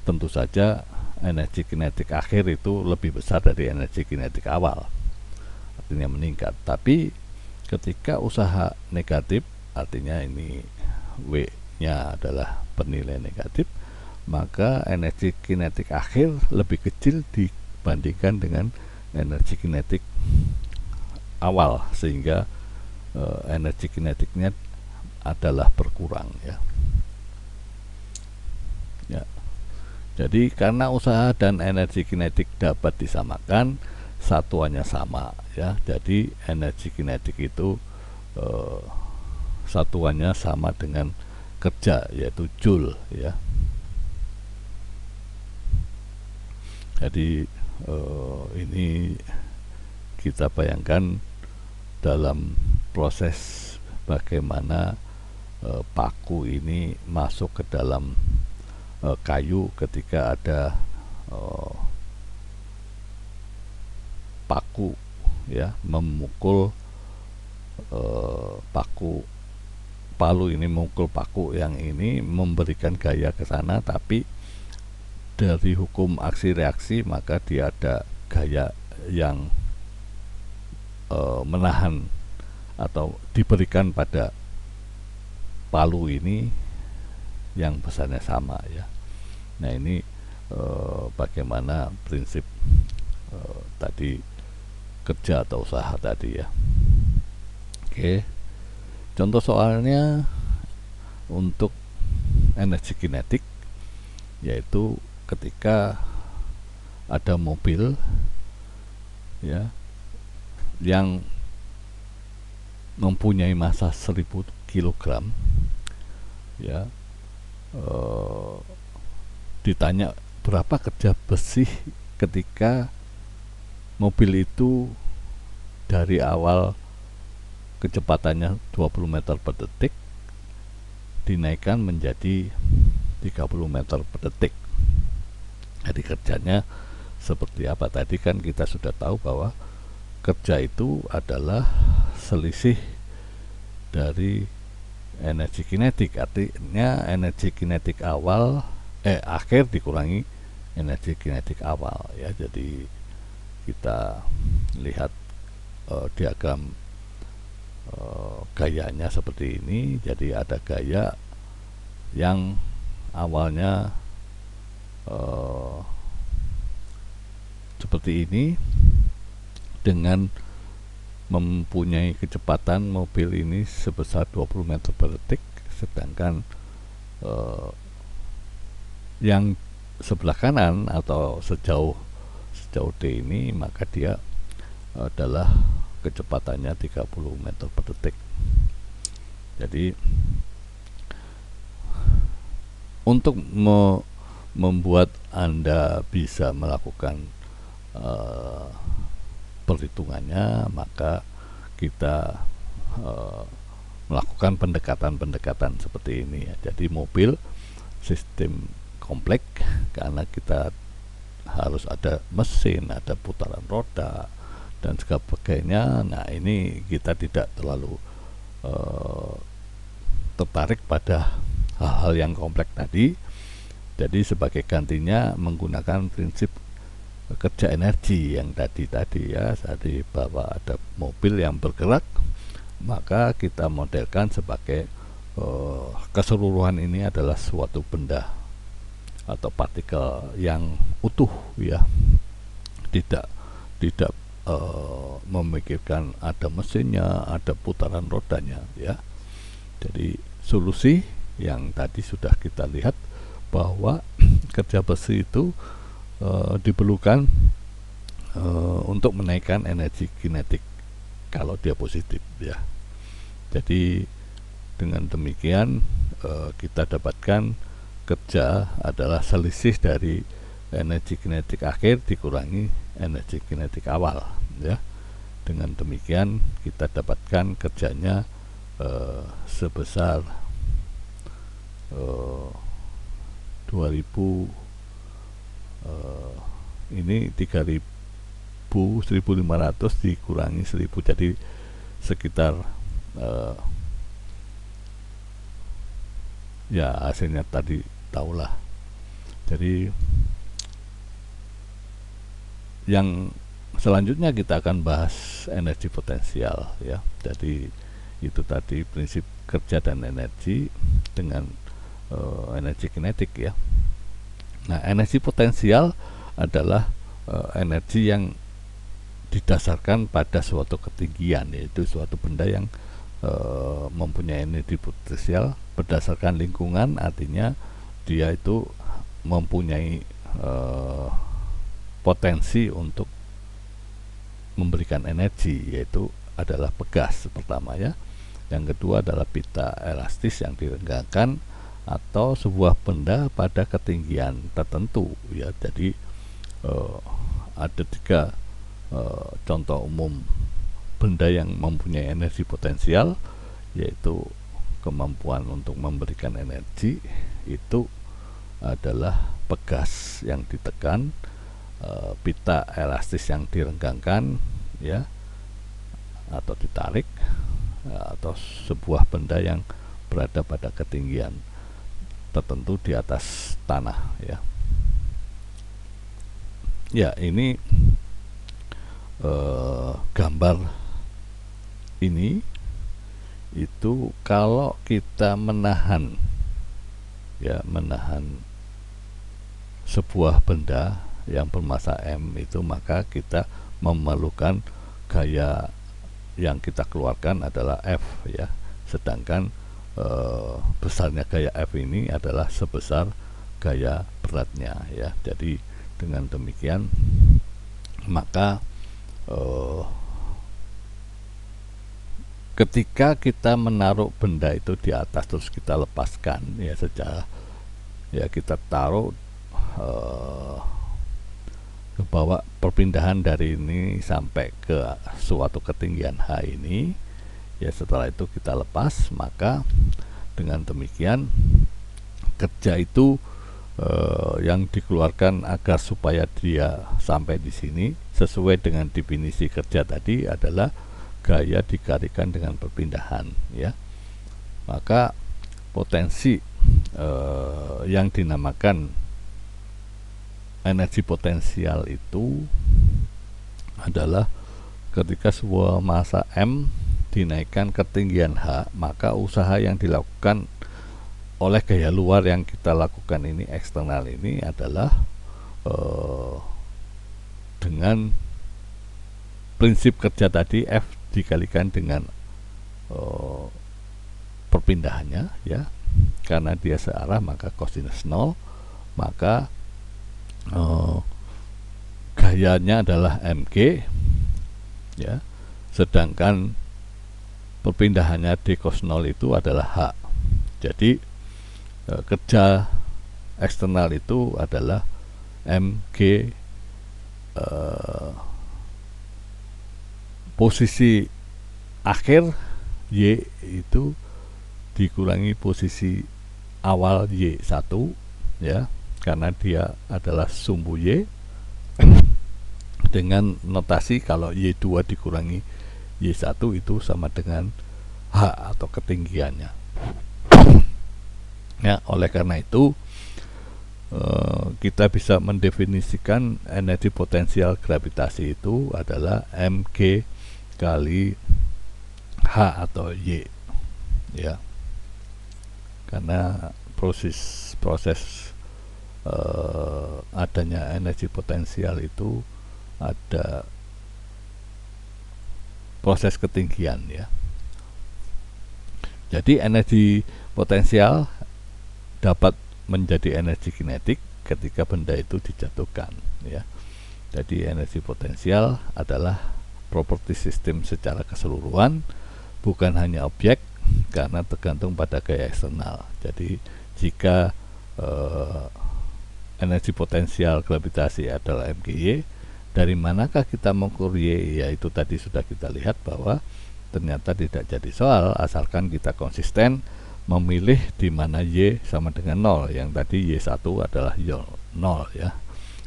tentu saja energi kinetik akhir itu lebih besar dari energi kinetik awal, artinya meningkat. Tapi ketika usaha negatif, artinya ini W nya adalah bernilai negatif, maka energi kinetik akhir lebih kecil dibandingkan dengan energi kinetik awal, sehingga energi kinetiknya adalah berkurang ya. Ya. Jadi karena usaha dan energi kinetik dapat disamakan, satuannya sama ya. Jadi energi kinetik itu satuannya sama dengan kerja, yaitu joule ya. Jadi ini kita bayangkan dalam proses bagaimana paku ini masuk ke dalam kayu ketika ada paku ya memukul palu ini memukul paku yang ini memberikan gaya ke sana, tapi dari hukum aksi reaksi maka dia ada gaya yang menahan atau diberikan pada palu ini yang besarnya sama ya. Nah ini bagaimana prinsip tadi kerja atau usaha tadi ya. Oke, contoh soalnya untuk energi kinetik yaitu ketika ada mobil ya yang mempunyai massa 1000 kg ya, ditanya berapa kerja besi ketika mobil itu dari awal kecepatannya 20 meter per detik dinaikkan menjadi 30 meter per detik. Jadi kerjanya seperti apa? Tadi kan kita sudah tahu bahwa kerja itu adalah selisih dari energi kinetik, artinya energi kinetik akhir dikurangi energi kinetik awal ya. Jadi kita lihat diagram gayanya seperti ini. Jadi ada gaya yang awalnya seperti ini dengan mempunyai kecepatan mobil ini sebesar 20 meter per detik, sedangkan yang sebelah kanan atau sejauh D ini maka dia adalah kecepatannya 30 meter per detik. Jadi untuk membuat Anda bisa melakukan perhitungannya, maka kita melakukan pendekatan-pendekatan seperti ini ya. Jadi mobil sistem kompleks karena kita harus ada mesin, ada putaran roda dan sebagainya. Nah ini kita tidak terlalu tertarik pada hal-hal yang kompleks tadi. Jadi sebagai gantinya menggunakan prinsip kerja energi yang tadi ya. Tadi bahwa ada mobil yang bergerak, maka kita modelkan sebagai keseluruhan ini adalah suatu benda atau partikel yang utuh ya, tidak memikirkan ada mesinnya, ada putaran rodanya ya. Jadi solusi yang tadi sudah kita lihat bahwa kerja besi itu diperlukan untuk menaikkan energi kinetik kalau dia positif ya. Jadi dengan demikian kita dapatkan kerja adalah selisih dari energi kinetik akhir dikurangi energi kinetik awal ya. Dengan demikian kita dapatkan kerjanya sebesar 2000 ini 3000 1500 dikurangi 1000, jadi sekitar ya hasilnya tadi tahulah. Jadi yang selanjutnya kita akan bahas energi potensial ya. Jadi itu tadi prinsip kerja dan energi dengan energi kinetik ya. Nah energi potensial adalah energi yang didasarkan pada suatu ketinggian, yaitu suatu benda yang mempunyai energi potensial berdasarkan lingkungan, artinya dia itu mempunyai potensi untuk memberikan energi, yaitu adalah pegas pertama ya. Yang kedua adalah pita elastis yang direnggangkan atau sebuah benda pada ketinggian tertentu ya. Jadi ada 3 contoh umum benda yang mempunyai energi potensial, yaitu kemampuan untuk memberikan energi itu adalah pegas yang ditekan, pita elastis yang direnggangkan ya atau ditarik, atau sebuah benda yang berada pada ketinggian tertentu di atas tanah ya. Ya, ini gambar ini itu kalau kita menahan sebuah benda yang bermassa M itu, maka kita memerlukan gaya yang kita keluarkan adalah F ya, sedangkan besarnya gaya F ini adalah sebesar gaya beratnya ya. Jadi dengan demikian maka ketika kita menaruh benda itu di atas terus kita lepaskan ya, secara ya kita taruh ke bawah, perpindahan dari ini sampai ke suatu ketinggian H ini ya, setelah itu kita lepas, maka dengan demikian kerja itu yang dikeluarkan agar supaya dia sampai di sini sesuai dengan definisi kerja tadi adalah gaya dikalikan dengan perpindahan ya. Maka potensi yang dinamakan energi potensial itu adalah ketika sebuah massa M dinaikkan ketinggian H, maka usaha yang dilakukan oleh gaya luar yang kita lakukan ini, eksternal ini, adalah dengan prinsip kerja tadi, F dikalikan dengan perpindahannya ya, karena dia searah maka kosinus 0, maka gayanya adalah mg ya, sedangkan perpindahannya d cos 0 itu adalah h. Jadi kerja eksternal itu adalah mg posisi akhir y itu dikurangi posisi awal y1 ya, karena dia adalah sumbu y, dengan notasi kalau y2 dikurangi y1 itu sama dengan h atau ketinggiannya ya. Oleh karena itu kita bisa mendefinisikan energi potensial gravitasi itu adalah mg kali h atau y ya, karena proses adanya energi potensial itu ada proses ketinggian ya. Jadi energi potensial dapat menjadi energi kinetik ketika benda itu dijatuhkan ya. Jadi energi potensial adalah properti sistem secara keseluruhan, bukan hanya objek, karena tergantung pada gaya eksternal. Jadi jika energi potensial gravitasi adalah mgy, dari manakah kita mengukur y? Yaitu tadi sudah kita lihat bahwa ternyata tidak jadi soal asalkan kita konsisten memilih di mana y sama dengan 0. Yang tadi y1 adalah 0 ya,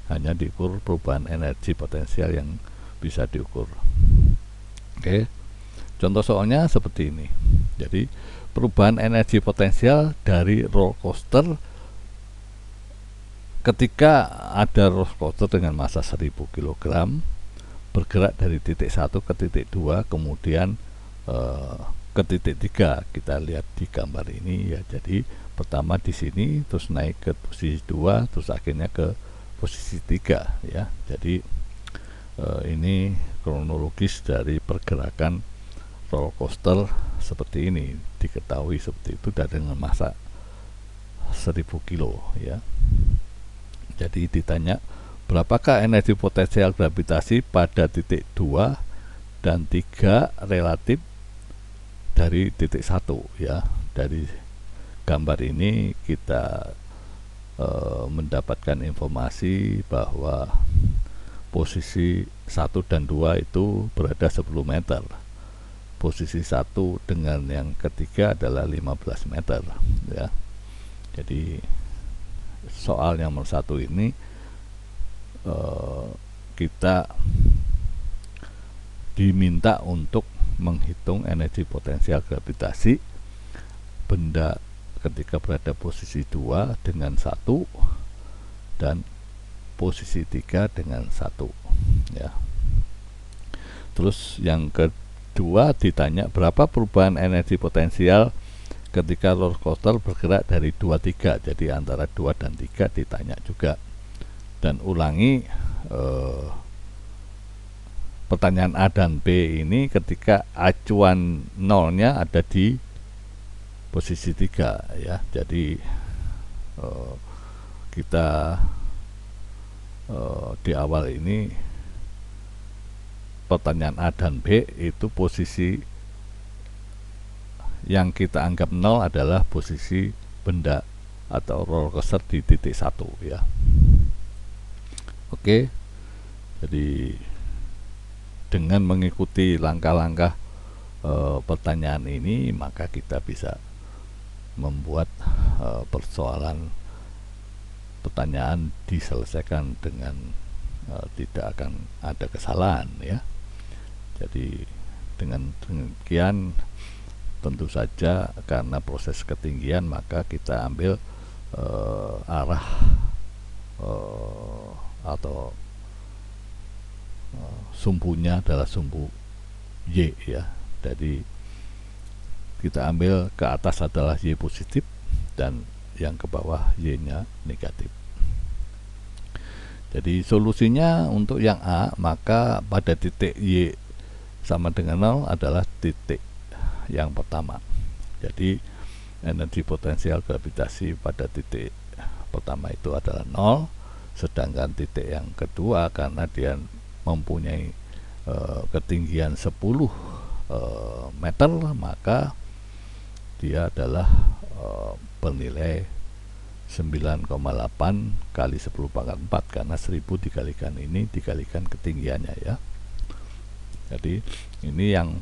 hanya diukur perubahan energi potensial yang bisa diukur. Oke, contoh soalnya seperti ini. Jadi perubahan energi potensial dari roller coaster ketika ada roller coaster dengan massa 1000 kg bergerak dari titik 1 ke titik 2, kemudian ke titik 3. Kita lihat di gambar ini ya. Jadi pertama di sini, terus naik ke posisi 2, terus akhirnya ke posisi 3 ya. Jadi ini kronologis dari pergerakan roller coaster seperti ini, diketahui seperti itu dan dengan massa 1000 kilo ya. Jadi ditanya berapakah energi potensial gravitasi pada titik 2 dan 3 relatif dari titik 1 ya. Dari gambar ini kita mendapatkan informasi bahwa posisi 1 dan 2 itu berada 10 meter. Posisi 1 dengan yang ketiga adalah 15 meter ya. Jadi soal yang nomor 1 ini kita diminta untuk menghitung energi potensial gravitasi benda ketika berada posisi 2 dengan 1 dan posisi 3 dengan 1 ya. Terus yang kedua ditanya berapa perubahan energi potensial ketika roller coaster bergerak dari 2-3. Jadi antara 2 dan 3 ditanya juga. Dan ulangi pertanyaan A dan B ini ketika acuan nolnya ada di posisi 3 ya. Jadi kita di awal ini pertanyaan A dan B itu posisi yang kita anggap 0 adalah posisi benda atau roller coaster di titik 1 ya. Oke. Jadi dengan mengikuti langkah-langkah pertanyaan ini maka kita bisa membuat persoalan pertanyaan diselesaikan dengan tidak akan ada kesalahan ya. Jadi dengan demikian tentu saja karena proses ketinggian maka kita ambil arah atau sumbunya adalah sumbu Y ya. Jadi kita ambil ke atas adalah Y positif dan yang ke bawah Y nya negatif. Jadi solusinya untuk yang A maka pada titik Y sama dengan 0 adalah titik yang pertama. Jadi energi potensial gravitasi pada titik pertama itu adalah 0, sedangkan titik yang kedua karena dia mempunyai ketinggian 10 meter maka dia adalah bernilai 9,8 kali 10 pangkat 4 karena 1000 dikalikan ini dikalikan ketinggiannya ya. Jadi ini yang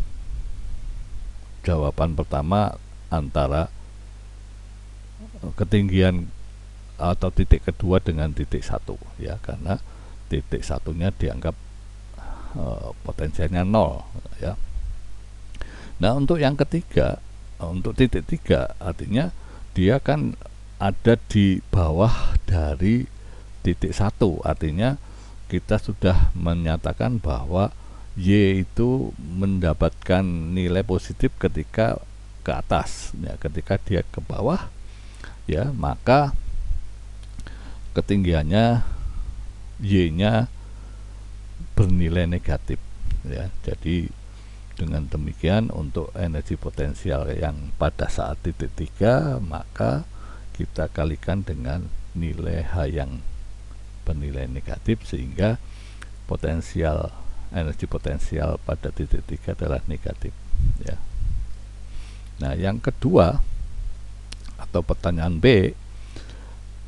jawaban pertama antara ketinggian atau titik kedua dengan titik 1 ya, karena titik satunya dianggap potensialnya 0 ya. Nah untuk yang ketiga, untuk titik 3 artinya dia kan ada di bawah dari titik 1, artinya kita sudah menyatakan bahwa Y itu mendapatkan nilai positif ketika ke atas ya. Ketika dia ke bawah ya maka ketinggiannya Y nya bernilai negatif ya. Jadi dengan demikian untuk energi potensial yang pada saat titik 3 maka kita kalikan dengan nilai H yang bernilai negatif sehingga energi potensial pada titik 3 adalah negatif ya. Nah yang kedua atau pertanyaan B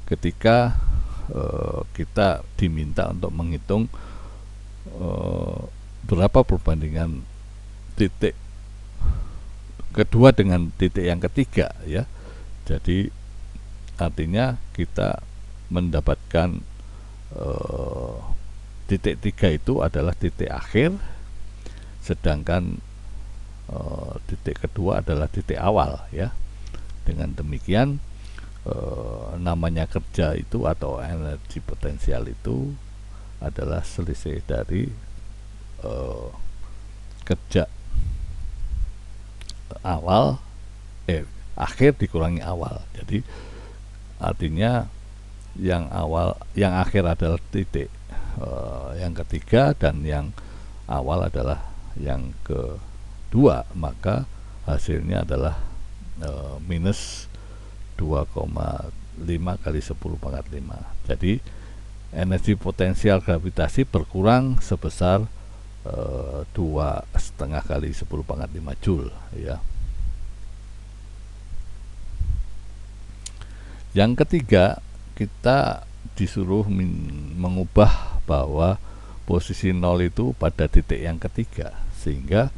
ketika kita diminta untuk menghitung berapa perbandingan titik kedua dengan titik yang ketiga ya. Jadi artinya kita mendapatkan titik 3 itu adalah titik akhir, sedangkan titik kedua adalah titik awal ya. Dengan demikian namanya kerja itu atau energi potensial itu adalah selisih dari kerja awal akhir dikurangi awal. Jadi artinya yang akhir adalah titik yang ketiga dan yang awal adalah yang kedua, maka hasilnya adalah minus 2,5 kali 10 pangkat 5. Jadi energi potensial gravitasi berkurang sebesar 2,5 kali 10 pangkat 5 Joule ya. Yang ketiga, kita disuruh mengubah bahwa posisi 0 itu pada titik yang ketiga, sehingga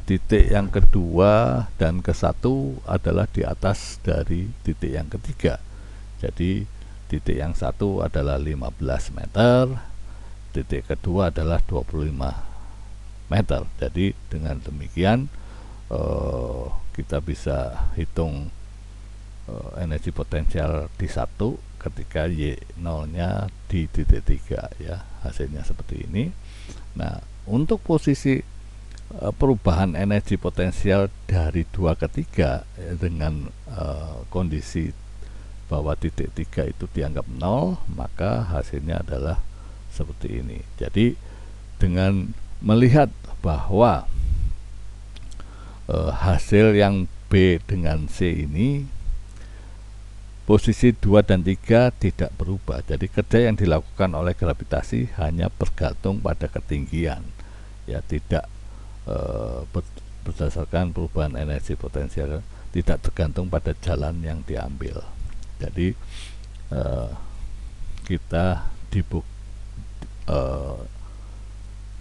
titik yang kedua dan ke-1 adalah di atas dari titik yang ketiga. Jadi titik yang satu adalah 15 meter, titik kedua adalah 25 meter. Jadi dengan demikian kita bisa hitung energi potensial di 1 ketika Y0 nya di titik 3 ya. Hasilnya seperti ini. Nah, untuk posisi perubahan energi potensial dari 2 ke 3 ya, dengan kondisi bahwa titik 3 itu dianggap 0, maka hasilnya adalah seperti ini. Jadi dengan melihat bahwa hasil yang B dengan C ini, posisi 2 dan 3 tidak berubah. Jadi kerja yang dilakukan oleh gravitasi hanya bergantung pada ketinggian, ya, tidak berdasarkan perubahan energi potensial, tidak tergantung pada jalan yang diambil. Jadi kita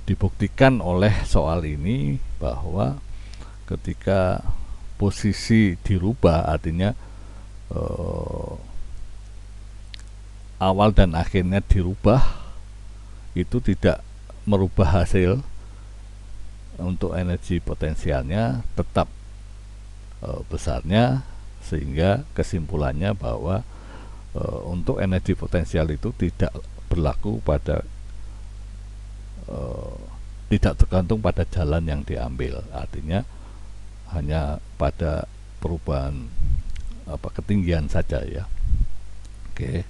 dibuktikan oleh soal ini bahwa ketika posisi dirubah, artinya awal dan akhirnya dirubah, itu tidak merubah hasil untuk energi potensialnya, tetap besarnya, sehingga kesimpulannya bahwa untuk energi potensial itu tidak berlaku pada tidak tergantung pada jalan yang diambil, artinya hanya pada perubahan ketinggian saja ya. Oke,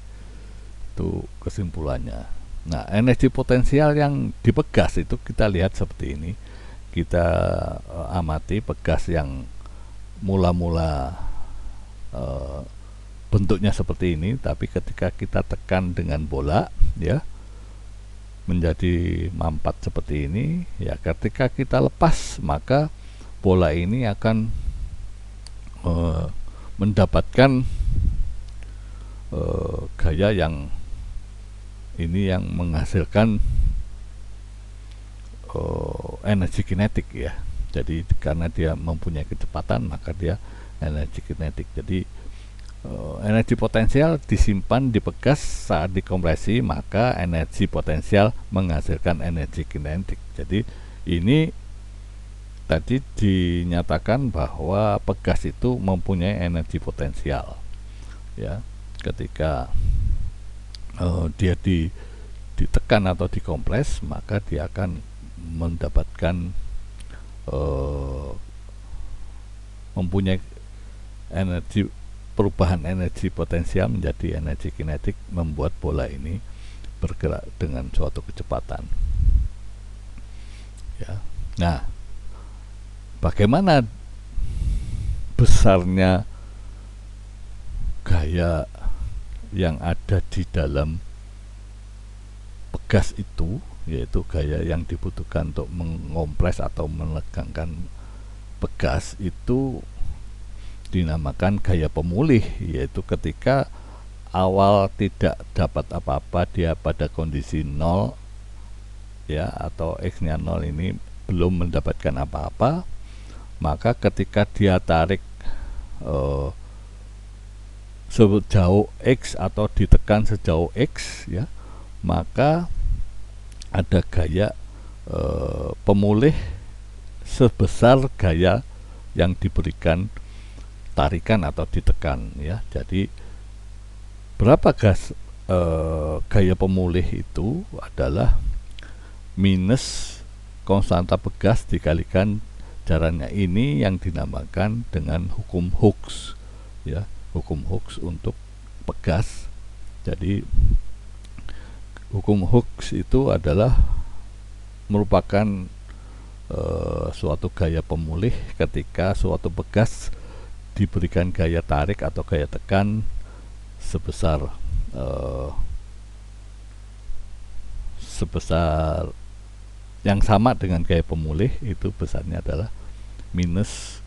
itu kesimpulannya. Nah, energi potensial yang di pegas itu kita lihat seperti ini. Kita amati pegas yang mula-mula bentuknya seperti ini, tapi ketika kita tekan dengan bola ya, menjadi mampat seperti ini ya. Ketika kita lepas, maka bola ini akan mendapatkan gaya yang ini, yang menghasilkan energi kinetik ya. Jadi karena dia mempunyai kecepatan, maka dia energi kinetik. Jadi energi potensial disimpan di pegas saat dikompresi, maka energi potensial menghasilkan energi kinetik. Jadi ini tadi dinyatakan bahwa pegas itu mempunyai energi potensial ya. Ketika dia ditekan atau dikompres, maka dia akan mendapatkan mempunyai energi, perubahan energi potensial menjadi energi kinetik, membuat bola ini bergerak dengan suatu kecepatan ya. Nah, bagaimana besarnya gaya yang ada di dalam pegas itu, yaitu gaya yang dibutuhkan untuk mengompres atau menegangkan pegas, itu dinamakan gaya pemulih, yaitu ketika awal tidak dapat apa-apa, dia pada kondisi 0 ya, atau X nya 0, ini belum mendapatkan apa-apa, maka ketika dia tarik sejauh X atau ditekan sejauh X ya, maka ada gaya pemulih sebesar gaya yang diberikan tarikan atau ditekan ya. Jadi berapa gaya pemulih itu adalah minus konstanta pegas dikalikan jaraknya, ini yang dinamakan dengan hukum Hooke ya, hukum Hooke untuk pegas. Jadi hukum Hooke itu adalah merupakan suatu gaya pemulih ketika suatu pegas diberikan gaya tarik atau gaya tekan sebesar yang sama dengan gaya pemulih, itu besarnya adalah minus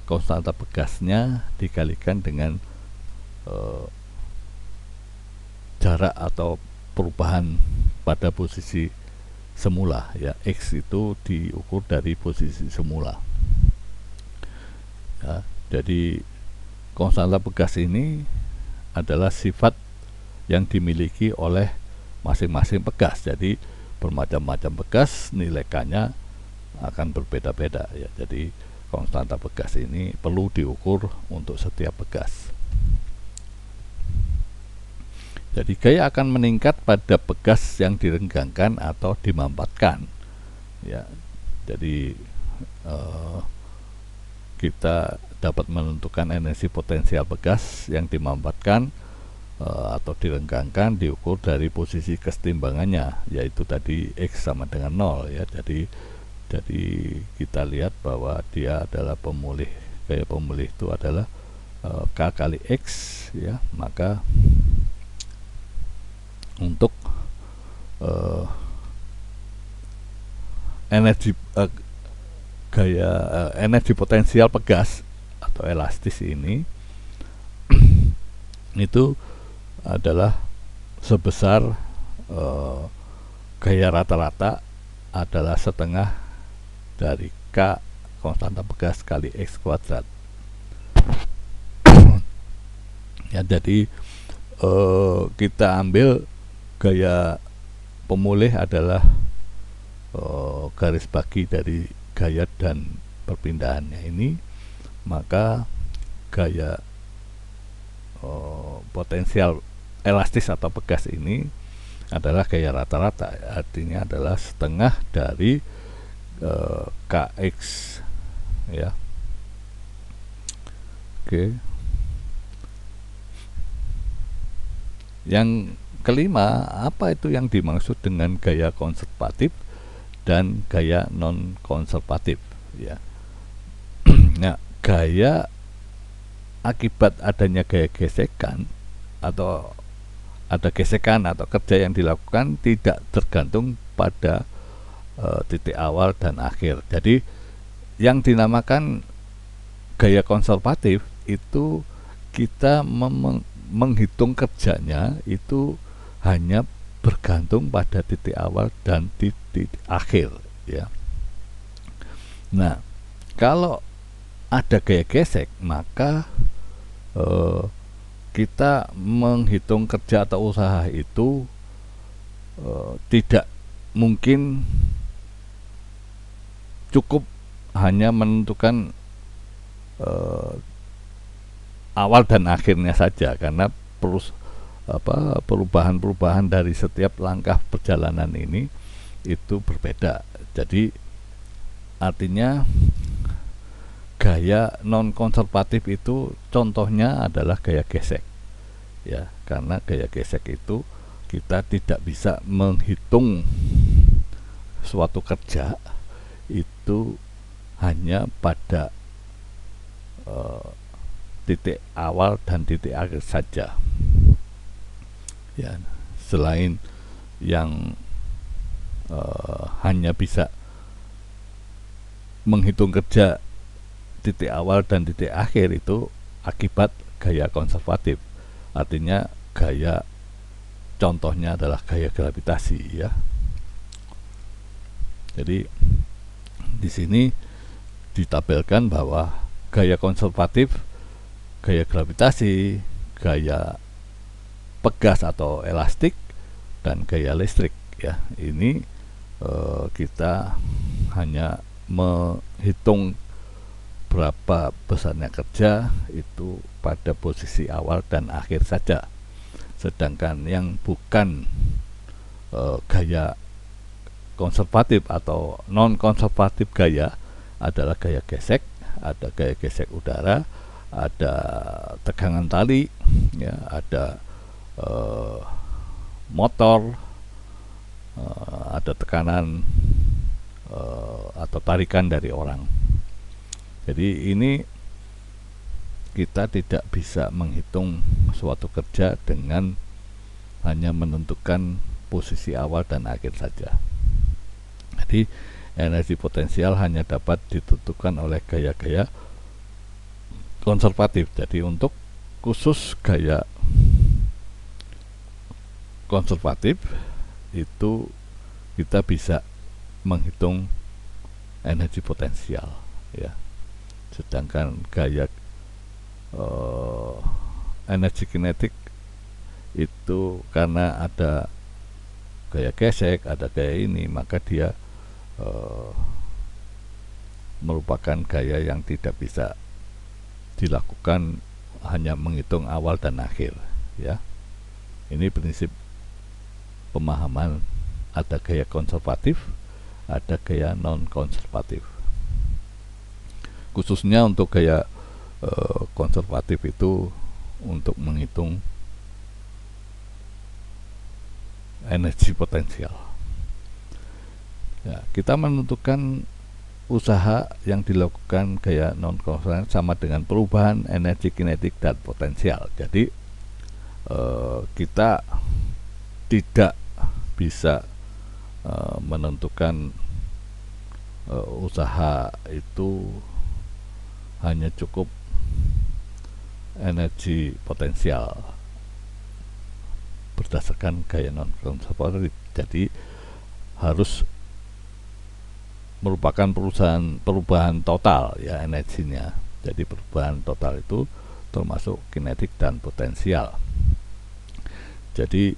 konstanta pegasnya dikalikan dengan jarak atau perubahan pada posisi semula, ya. X itu diukur dari posisi semula, ya. Jadi konstanta pegas ini adalah sifat yang dimiliki oleh masing-masing pegas. Jadi bermacam-macam pegas, nilai K-nya akan berbeda-beda, ya. Jadi konstanta pegas ini perlu diukur untuk setiap pegas. Jadi gaya akan meningkat pada pegas yang direnggangkan atau dimampatkan, ya. Jadi kita dapat menentukan energi potensial pegas yang dimampatkan atau direnggangkan diukur dari posisi kesetimbangannya, yaitu tadi X sama dengan 0, ya. Jadi kita lihat bahwa dia adalah pemulih, gaya pemulih itu adalah K kali X, ya. Maka untuk energi energi potensial pegas atau elastis ini itu adalah sebesar gaya rata-rata adalah setengah dari K konstanta pegas kali X kuadrat. Ya, jadi kita ambil gaya pemulih adalah garis bagi dari gaya dan perpindahannya ini, maka gaya potensial elastis atau pegas ini adalah gaya rata-rata, artinya adalah setengah dari Kx, ya. Oke. Yang kelima, apa itu yang dimaksud dengan gaya konservatif dan gaya non konservatif, ya. Nah, gaya akibat adanya gaya gesekan atau ada gesekan atau kerja yang dilakukan tidak tergantung pada titik awal dan akhir. Jadi yang dinamakan gaya konservatif itu kita menghitung kerjanya itu hanya bergantung pada titik awal dan titik akhir, ya. Nah, kalau ada gaya gesek, maka kita menghitung kerja atau usaha itu tidak mungkin cukup hanya menentukan awal dan akhirnya saja, karena perubahan-perubahan dari setiap langkah perjalanan ini itu berbeda. Jadi artinya gaya non konservatif itu contohnya adalah gaya gesek, ya. Karena gaya gesek itu kita tidak bisa menghitung suatu kerja itu hanya pada titik awal dan titik akhir saja, ya. Selain yang hanya bisa menghitung kerja titik awal dan titik akhir itu akibat gaya konservatif, artinya gaya contohnya adalah gaya gravitasi, ya. Jadi di sini ditabelkan bahwa gaya konservatif, gaya gravitasi, gaya pegas atau elastik, dan gaya listrik, ya. Ini kita hanya menghitung berapa besarnya kerja itu pada posisi awal dan akhir saja. Sedangkan yang bukan gaya konservatif atau non konservatif gaya adalah gaya gesek, ada gaya gesek udara, ada tegangan tali, ya, ada motor, ada tekanan atau tarikan dari orang. Jadi ini kita tidak bisa menghitung suatu kerja dengan hanya menentukan posisi awal dan akhir saja. Jadi energi potensial hanya dapat ditentukan oleh gaya-gaya konservatif. Jadi untuk khusus gaya konservatif itu kita bisa menghitung energi potensial, ya. Sedangkan gaya energi kinetik itu karena ada gaya gesek, ada gaya ini, maka dia merupakan gaya yang tidak bisa dilakukan hanya menghitung awal dan akhir, ya. Ini prinsip pemahaman, ada gaya konservatif, ada gaya non konservatif. Khususnya untuk gaya konservatif itu untuk menghitung energi potensial. Ya, kita menentukan usaha yang dilakukan gaya non konservatif sama dengan perubahan energi kinetik dan potensial. Jadi kita tidak bisa menentukan usaha itu hanya cukup energi potensial berdasarkan gaya non konservatif. Jadi harus merupakan perubahan total, ya, energinya. Jadi perubahan total itu termasuk kinetik dan potensial. Jadi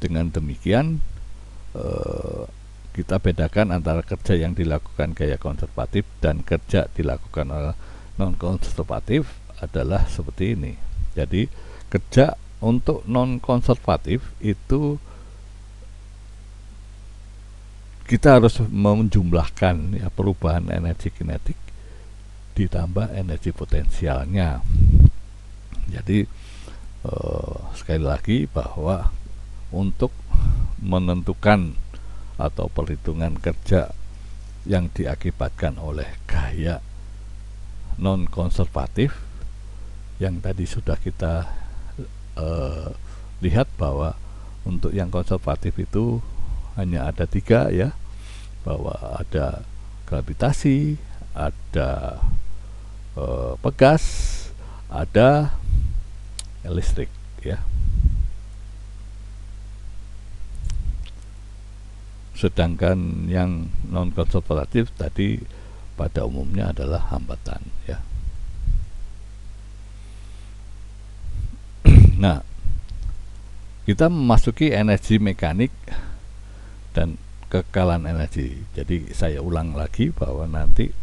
dengan demikian kita bedakan antara kerja yang dilakukan gaya konservatif dan kerja dilakukan oleh non konservatif adalah seperti ini. Jadi kerja untuk non konservatif itu kita harus menjumlahkan, ya, perubahan energi kinetik ditambah energi potensialnya. Jadi sekali lagi bahwa untuk menentukan atau perhitungan kerja yang diakibatkan oleh gaya non konservatif yang tadi sudah kita lihat bahwa untuk yang konservatif itu hanya ada 3, ya, bahwa ada gravitasi, ada pegas, ada listrik, ya. Sedangkan yang non konservatif tadi pada umumnya adalah hambatan, ya. Nah, kita memasuki energi mekanik dan kekekalan energi. Jadi saya ulang lagi bahwa nanti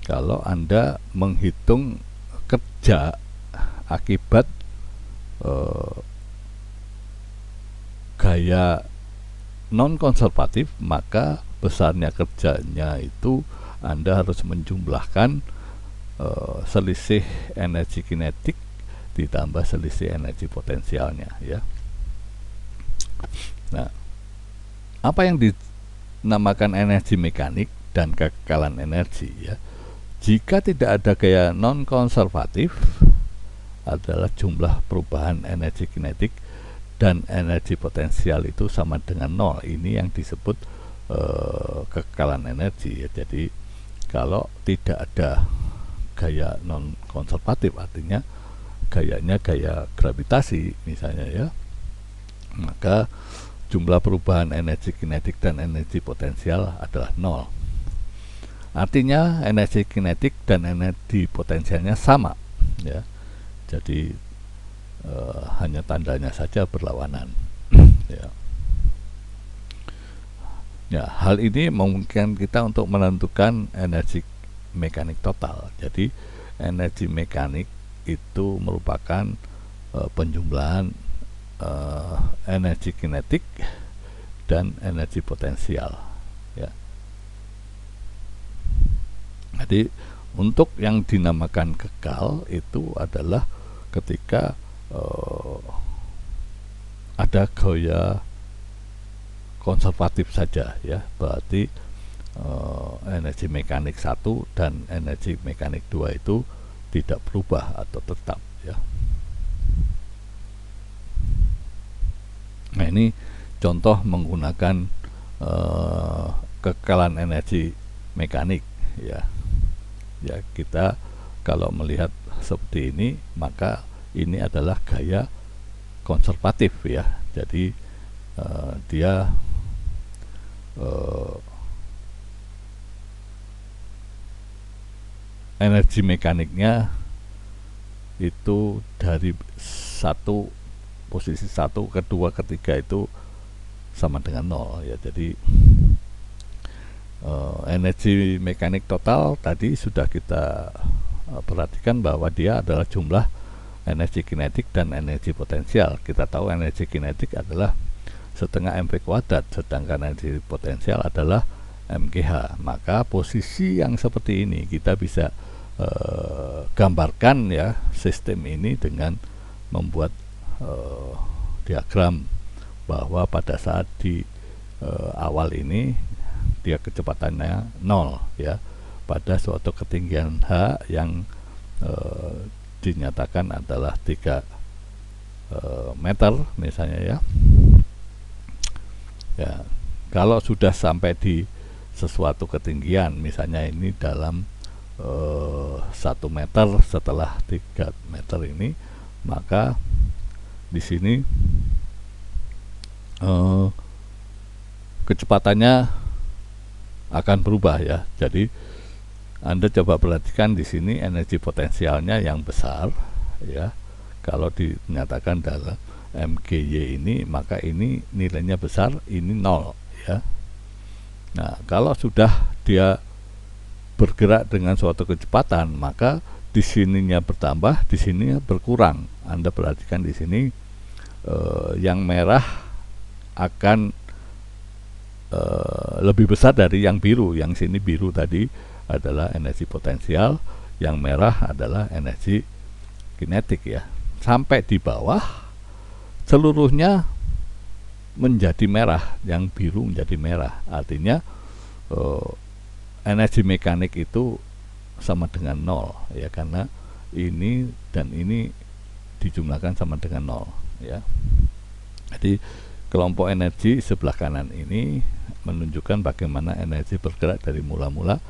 kalau Anda menghitung kerja akibat gaya non konservatif, maka besarnya kerjanya itu Anda harus menjumlahkan selisih energi kinetik ditambah selisih energi potensialnya, ya. Nah, apa yang dinamakan energi mekanik dan kekekalan energi, ya, jika tidak ada gaya non konservatif adalah jumlah perubahan energi kinetik dan energi potensial itu sama dengan 0. Ini yang disebut kekekalan energi, ya. Jadi kalau tidak ada gaya non konservatif, artinya gayanya gaya gravitasi misalnya, ya, maka jumlah perubahan energi kinetik dan energi potensial adalah 0. Artinya energi kinetik dan energi potensialnya sama, ya. Jadi hanya tandanya saja berlawanan. Ya. Ya, hal ini memungkinkan kita untuk menentukan energi mekanik total. Jadi energi mekanik itu merupakan penjumlahan energi kinetik dan energi potensial, ya. Jadi untuk yang dinamakan kekal itu adalah ketika ada gaya konservatif saja, ya, berarti energi mekanik 1 dan energi mekanik 2 itu tidak berubah atau tetap ya. Nah, ini contoh menggunakan kekekalan energi mekanik ya. Ya, kita kalau melihat seperti ini, maka ini adalah gaya konservatif ya. Jadi dia energi mekaniknya itu dari posisi 1, kedua, ketiga itu sama dengan 0 ya. Jadi energi mekanik total tadi sudah kita perhatikan bahwa dia adalah jumlah energi kinetik dan energi potensial. Kita tahu energi kinetik adalah setengah mv kuadrat, sedangkan energi potensial adalah mgh. Maka posisi yang seperti ini kita bisa gambarkan ya sistem ini dengan membuat diagram bahwa pada saat di awal ini dia kecepatannya 0 ya, pada suatu ketinggian h yang dinyatakan adalah 3 meter misalnya ya. Ya, kalau sudah sampai di sesuatu ketinggian, misalnya ini dalam 1 meter setelah 3 meter ini, maka di sini kecepatannya akan berubah ya. Jadi Anda coba perhatikan di sini energi potensialnya yang besar ya. Kalau dinyatakan dalam mgy ini, maka ini nilainya besar, ini 0 ya. Nah, kalau sudah dia bergerak dengan suatu kecepatan, maka di sininya bertambah, di sini berkurang. Anda perhatikan di sini yang merah akan lebih besar dari yang biru. Yang sini biru tadi adalah energi potensial, yang merah adalah energi kinetik ya. Sampai di bawah seluruhnya menjadi merah, yang biru menjadi merah. Artinya energi mekanik itu sama dengan 0 ya, karena ini dan ini dijumlahkan sama dengan 0 ya. Jadi kelompok energi sebelah kanan ini menunjukkan bagaimana energi bergerak dari mula-mula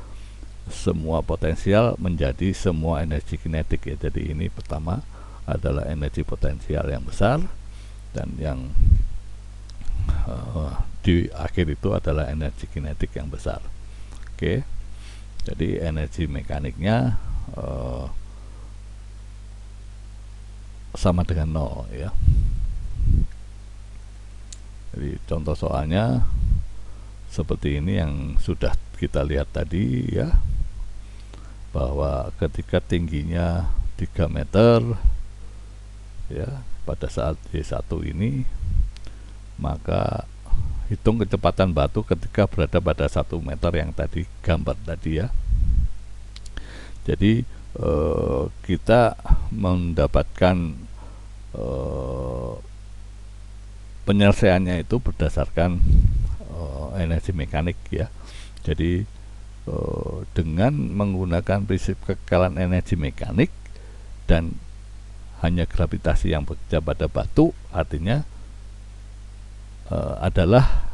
semua potensial menjadi semua energi kinetik ya. Jadi ini pertama adalah energi potensial yang besar, dan yang di akhir itu adalah energi kinetik yang besar. Oke, jadi energi mekaniknya sama dengan 0 ya. Jadi contoh soalnya seperti ini yang sudah kita lihat tadi ya, bahwa ketika tingginya 3 meter ya, pada saat Y1 ini, maka hitung kecepatan batu ketika berada pada 1 meter yang tadi gambar tadi ya. Jadi kita mendapatkan penyelesaiannya itu berdasarkan energi mekanik ya. Jadi dengan menggunakan prinsip kekekalan energi mekanik dan hanya gravitasi yang bekerja pada batu, artinya adalah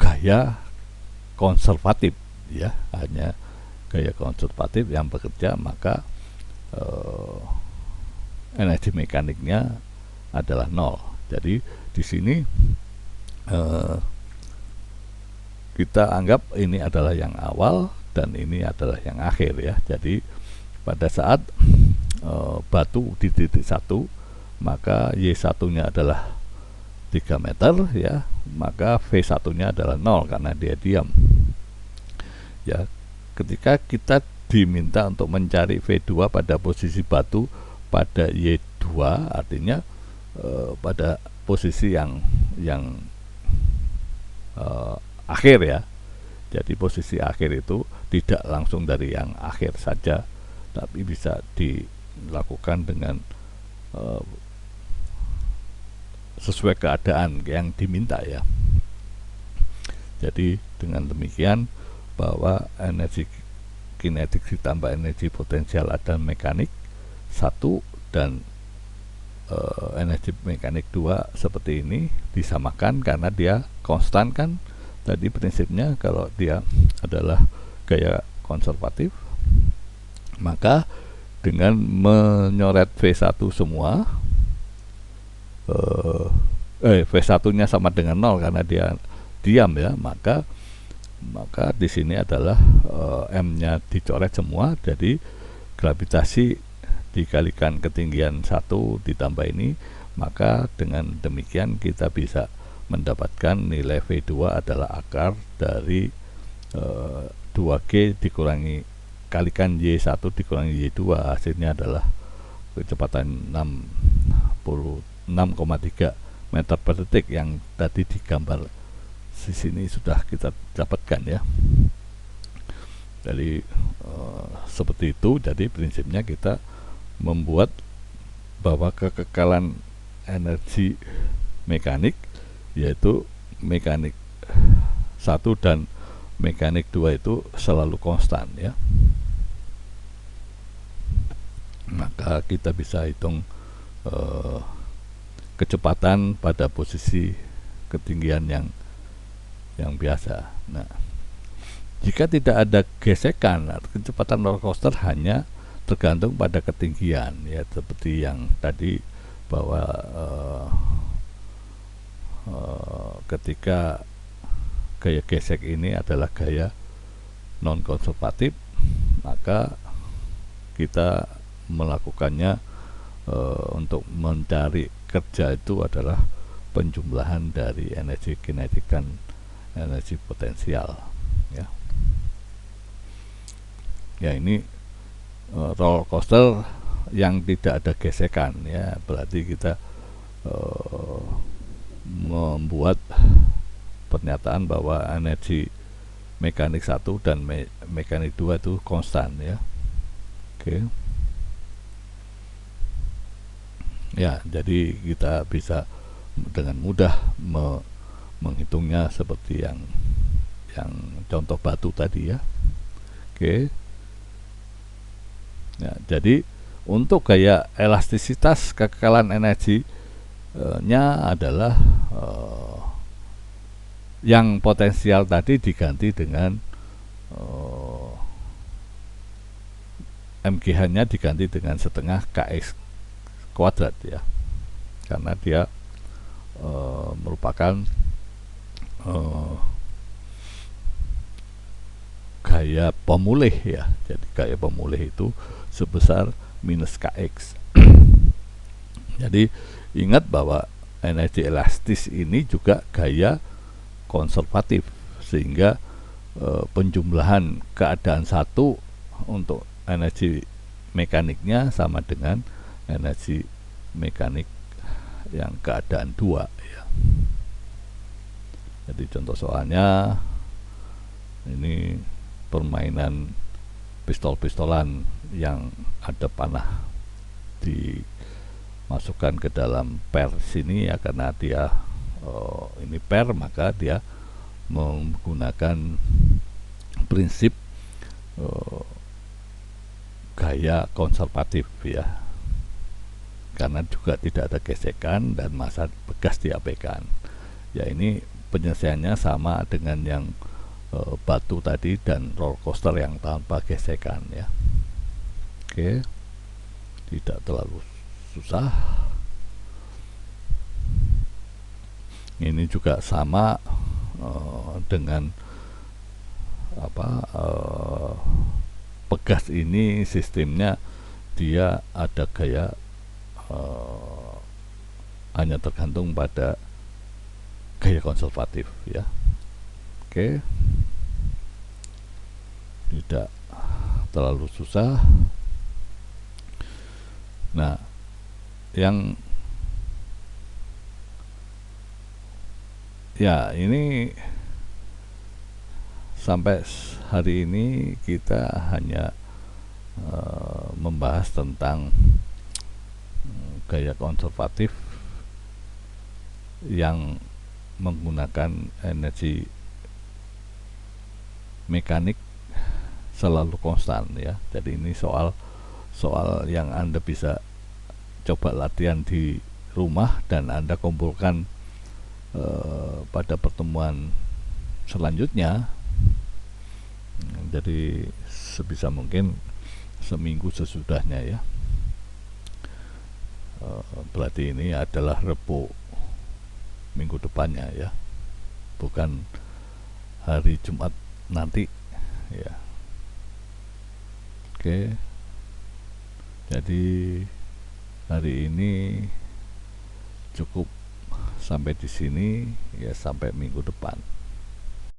gaya konservatif ya, hanya gaya konservatif yang bekerja, maka energi mekaniknya adalah 0. Jadi di sini kita anggap ini adalah yang awal dan ini adalah yang akhir ya. Jadi pada saat batu di titik 1, maka Y1 nya adalah 3 meter ya, maka V1 nya adalah 0 karena dia diam ya. Ketika kita diminta untuk mencari V2 pada posisi batu pada Y2, artinya pada posisi yang akhir ya. Jadi posisi akhir itu tidak langsung dari yang akhir saja, tapi bisa dilakukan dengan sesuai keadaan yang diminta ya. Jadi Dengan demikian bahwa energi kinetik ditambah energi potensial dan mekanik satu, dan energi mekanik 2 seperti ini disamakan karena dia konstan kan. Tadi prinsipnya kalau dia adalah gaya konservatif, maka dengan menyoret V1 semua, V1 nya sama dengan 0 karena dia diam ya, maka di sini adalah M nya dicoret semua, jadi gravitasi dikalikan ketinggian 1 ditambah ini, maka dengan demikian kita bisa mendapatkan nilai V2 adalah akar dari 2G dikurangi kalikan Y1 dikurangi Y2, hasilnya adalah kecepatan 6,3 meter per detik yang tadi digambar di sini sudah kita dapatkan ya. Jadi seperti itu. Jadi prinsipnya kita membuat bahwa kekekalan energi mekanik, yaitu mekanik 1 dan mekanik 2 itu selalu konstan ya. Maka kita bisa hitung kecepatan pada posisi ketinggian yang biasa. Nah, jika tidak ada gesekan, kecepatan roller coaster hanya tergantung pada ketinggian ya, seperti yang tadi bahwa ketika gaya gesek ini adalah gaya non konservatif, maka kita melakukannya untuk mencari kerja itu adalah penjumlahan dari energi kinetik dan energi potensial ya. Ya, ini roller coaster yang tidak ada gesekan ya, berarti kita membuat pernyataan bahwa energi mekanik 1 dan mekanik 2 itu konstan ya. Oke. Ya, jadi kita bisa dengan mudah menghitungnya seperti yang contoh batu tadi ya. Oke. Ya, jadi untuk gaya elastisitas kekekalan energi nya adalah yang potensial tadi diganti dengan MGH nya diganti dengan setengah Kx kuadrat ya, karena dia merupakan gaya pemulih ya. Jadi gaya pemulih itu sebesar minus Kx. Jadi ingat bahwa energi elastis ini juga gaya konservatif, sehingga penjumlahan keadaan 1 untuk energi mekaniknya sama dengan energi mekanik yang keadaan 2 ya. Jadi contoh soalnya ini permainan pistol-pistolan yang ada panah dimasukkan ke dalam per sini ya, karena dia ini per, maka dia menggunakan prinsip gaya konservatif ya, karena juga tidak ada gesekan dan massa bekas diabaikan ya. Ini penyelesaiannya sama dengan yang batu tadi dan roller coaster yang tanpa gesekan ya. Oke, tidak terlalu susah. Ini juga sama dengan pegas ini sistemnya, dia ada gaya hanya tergantung pada gaya konservatif ya. Oke, tidak terlalu susah. Nah, yang ya ini sampai hari ini kita hanya membahas tentang gaya konservatif yang menggunakan energi mekanik selalu konstan ya. Jadi ini soal yang Anda bisa coba latihan di rumah dan Anda kumpulkan pada pertemuan selanjutnya. Jadi sebisa mungkin seminggu sesudahnya ya. Berarti ini adalah Rebo minggu depannya ya, bukan hari Jumat nanti ya. Oke, jadi hari ini cukup sampai di sini ya, sampai minggu depan.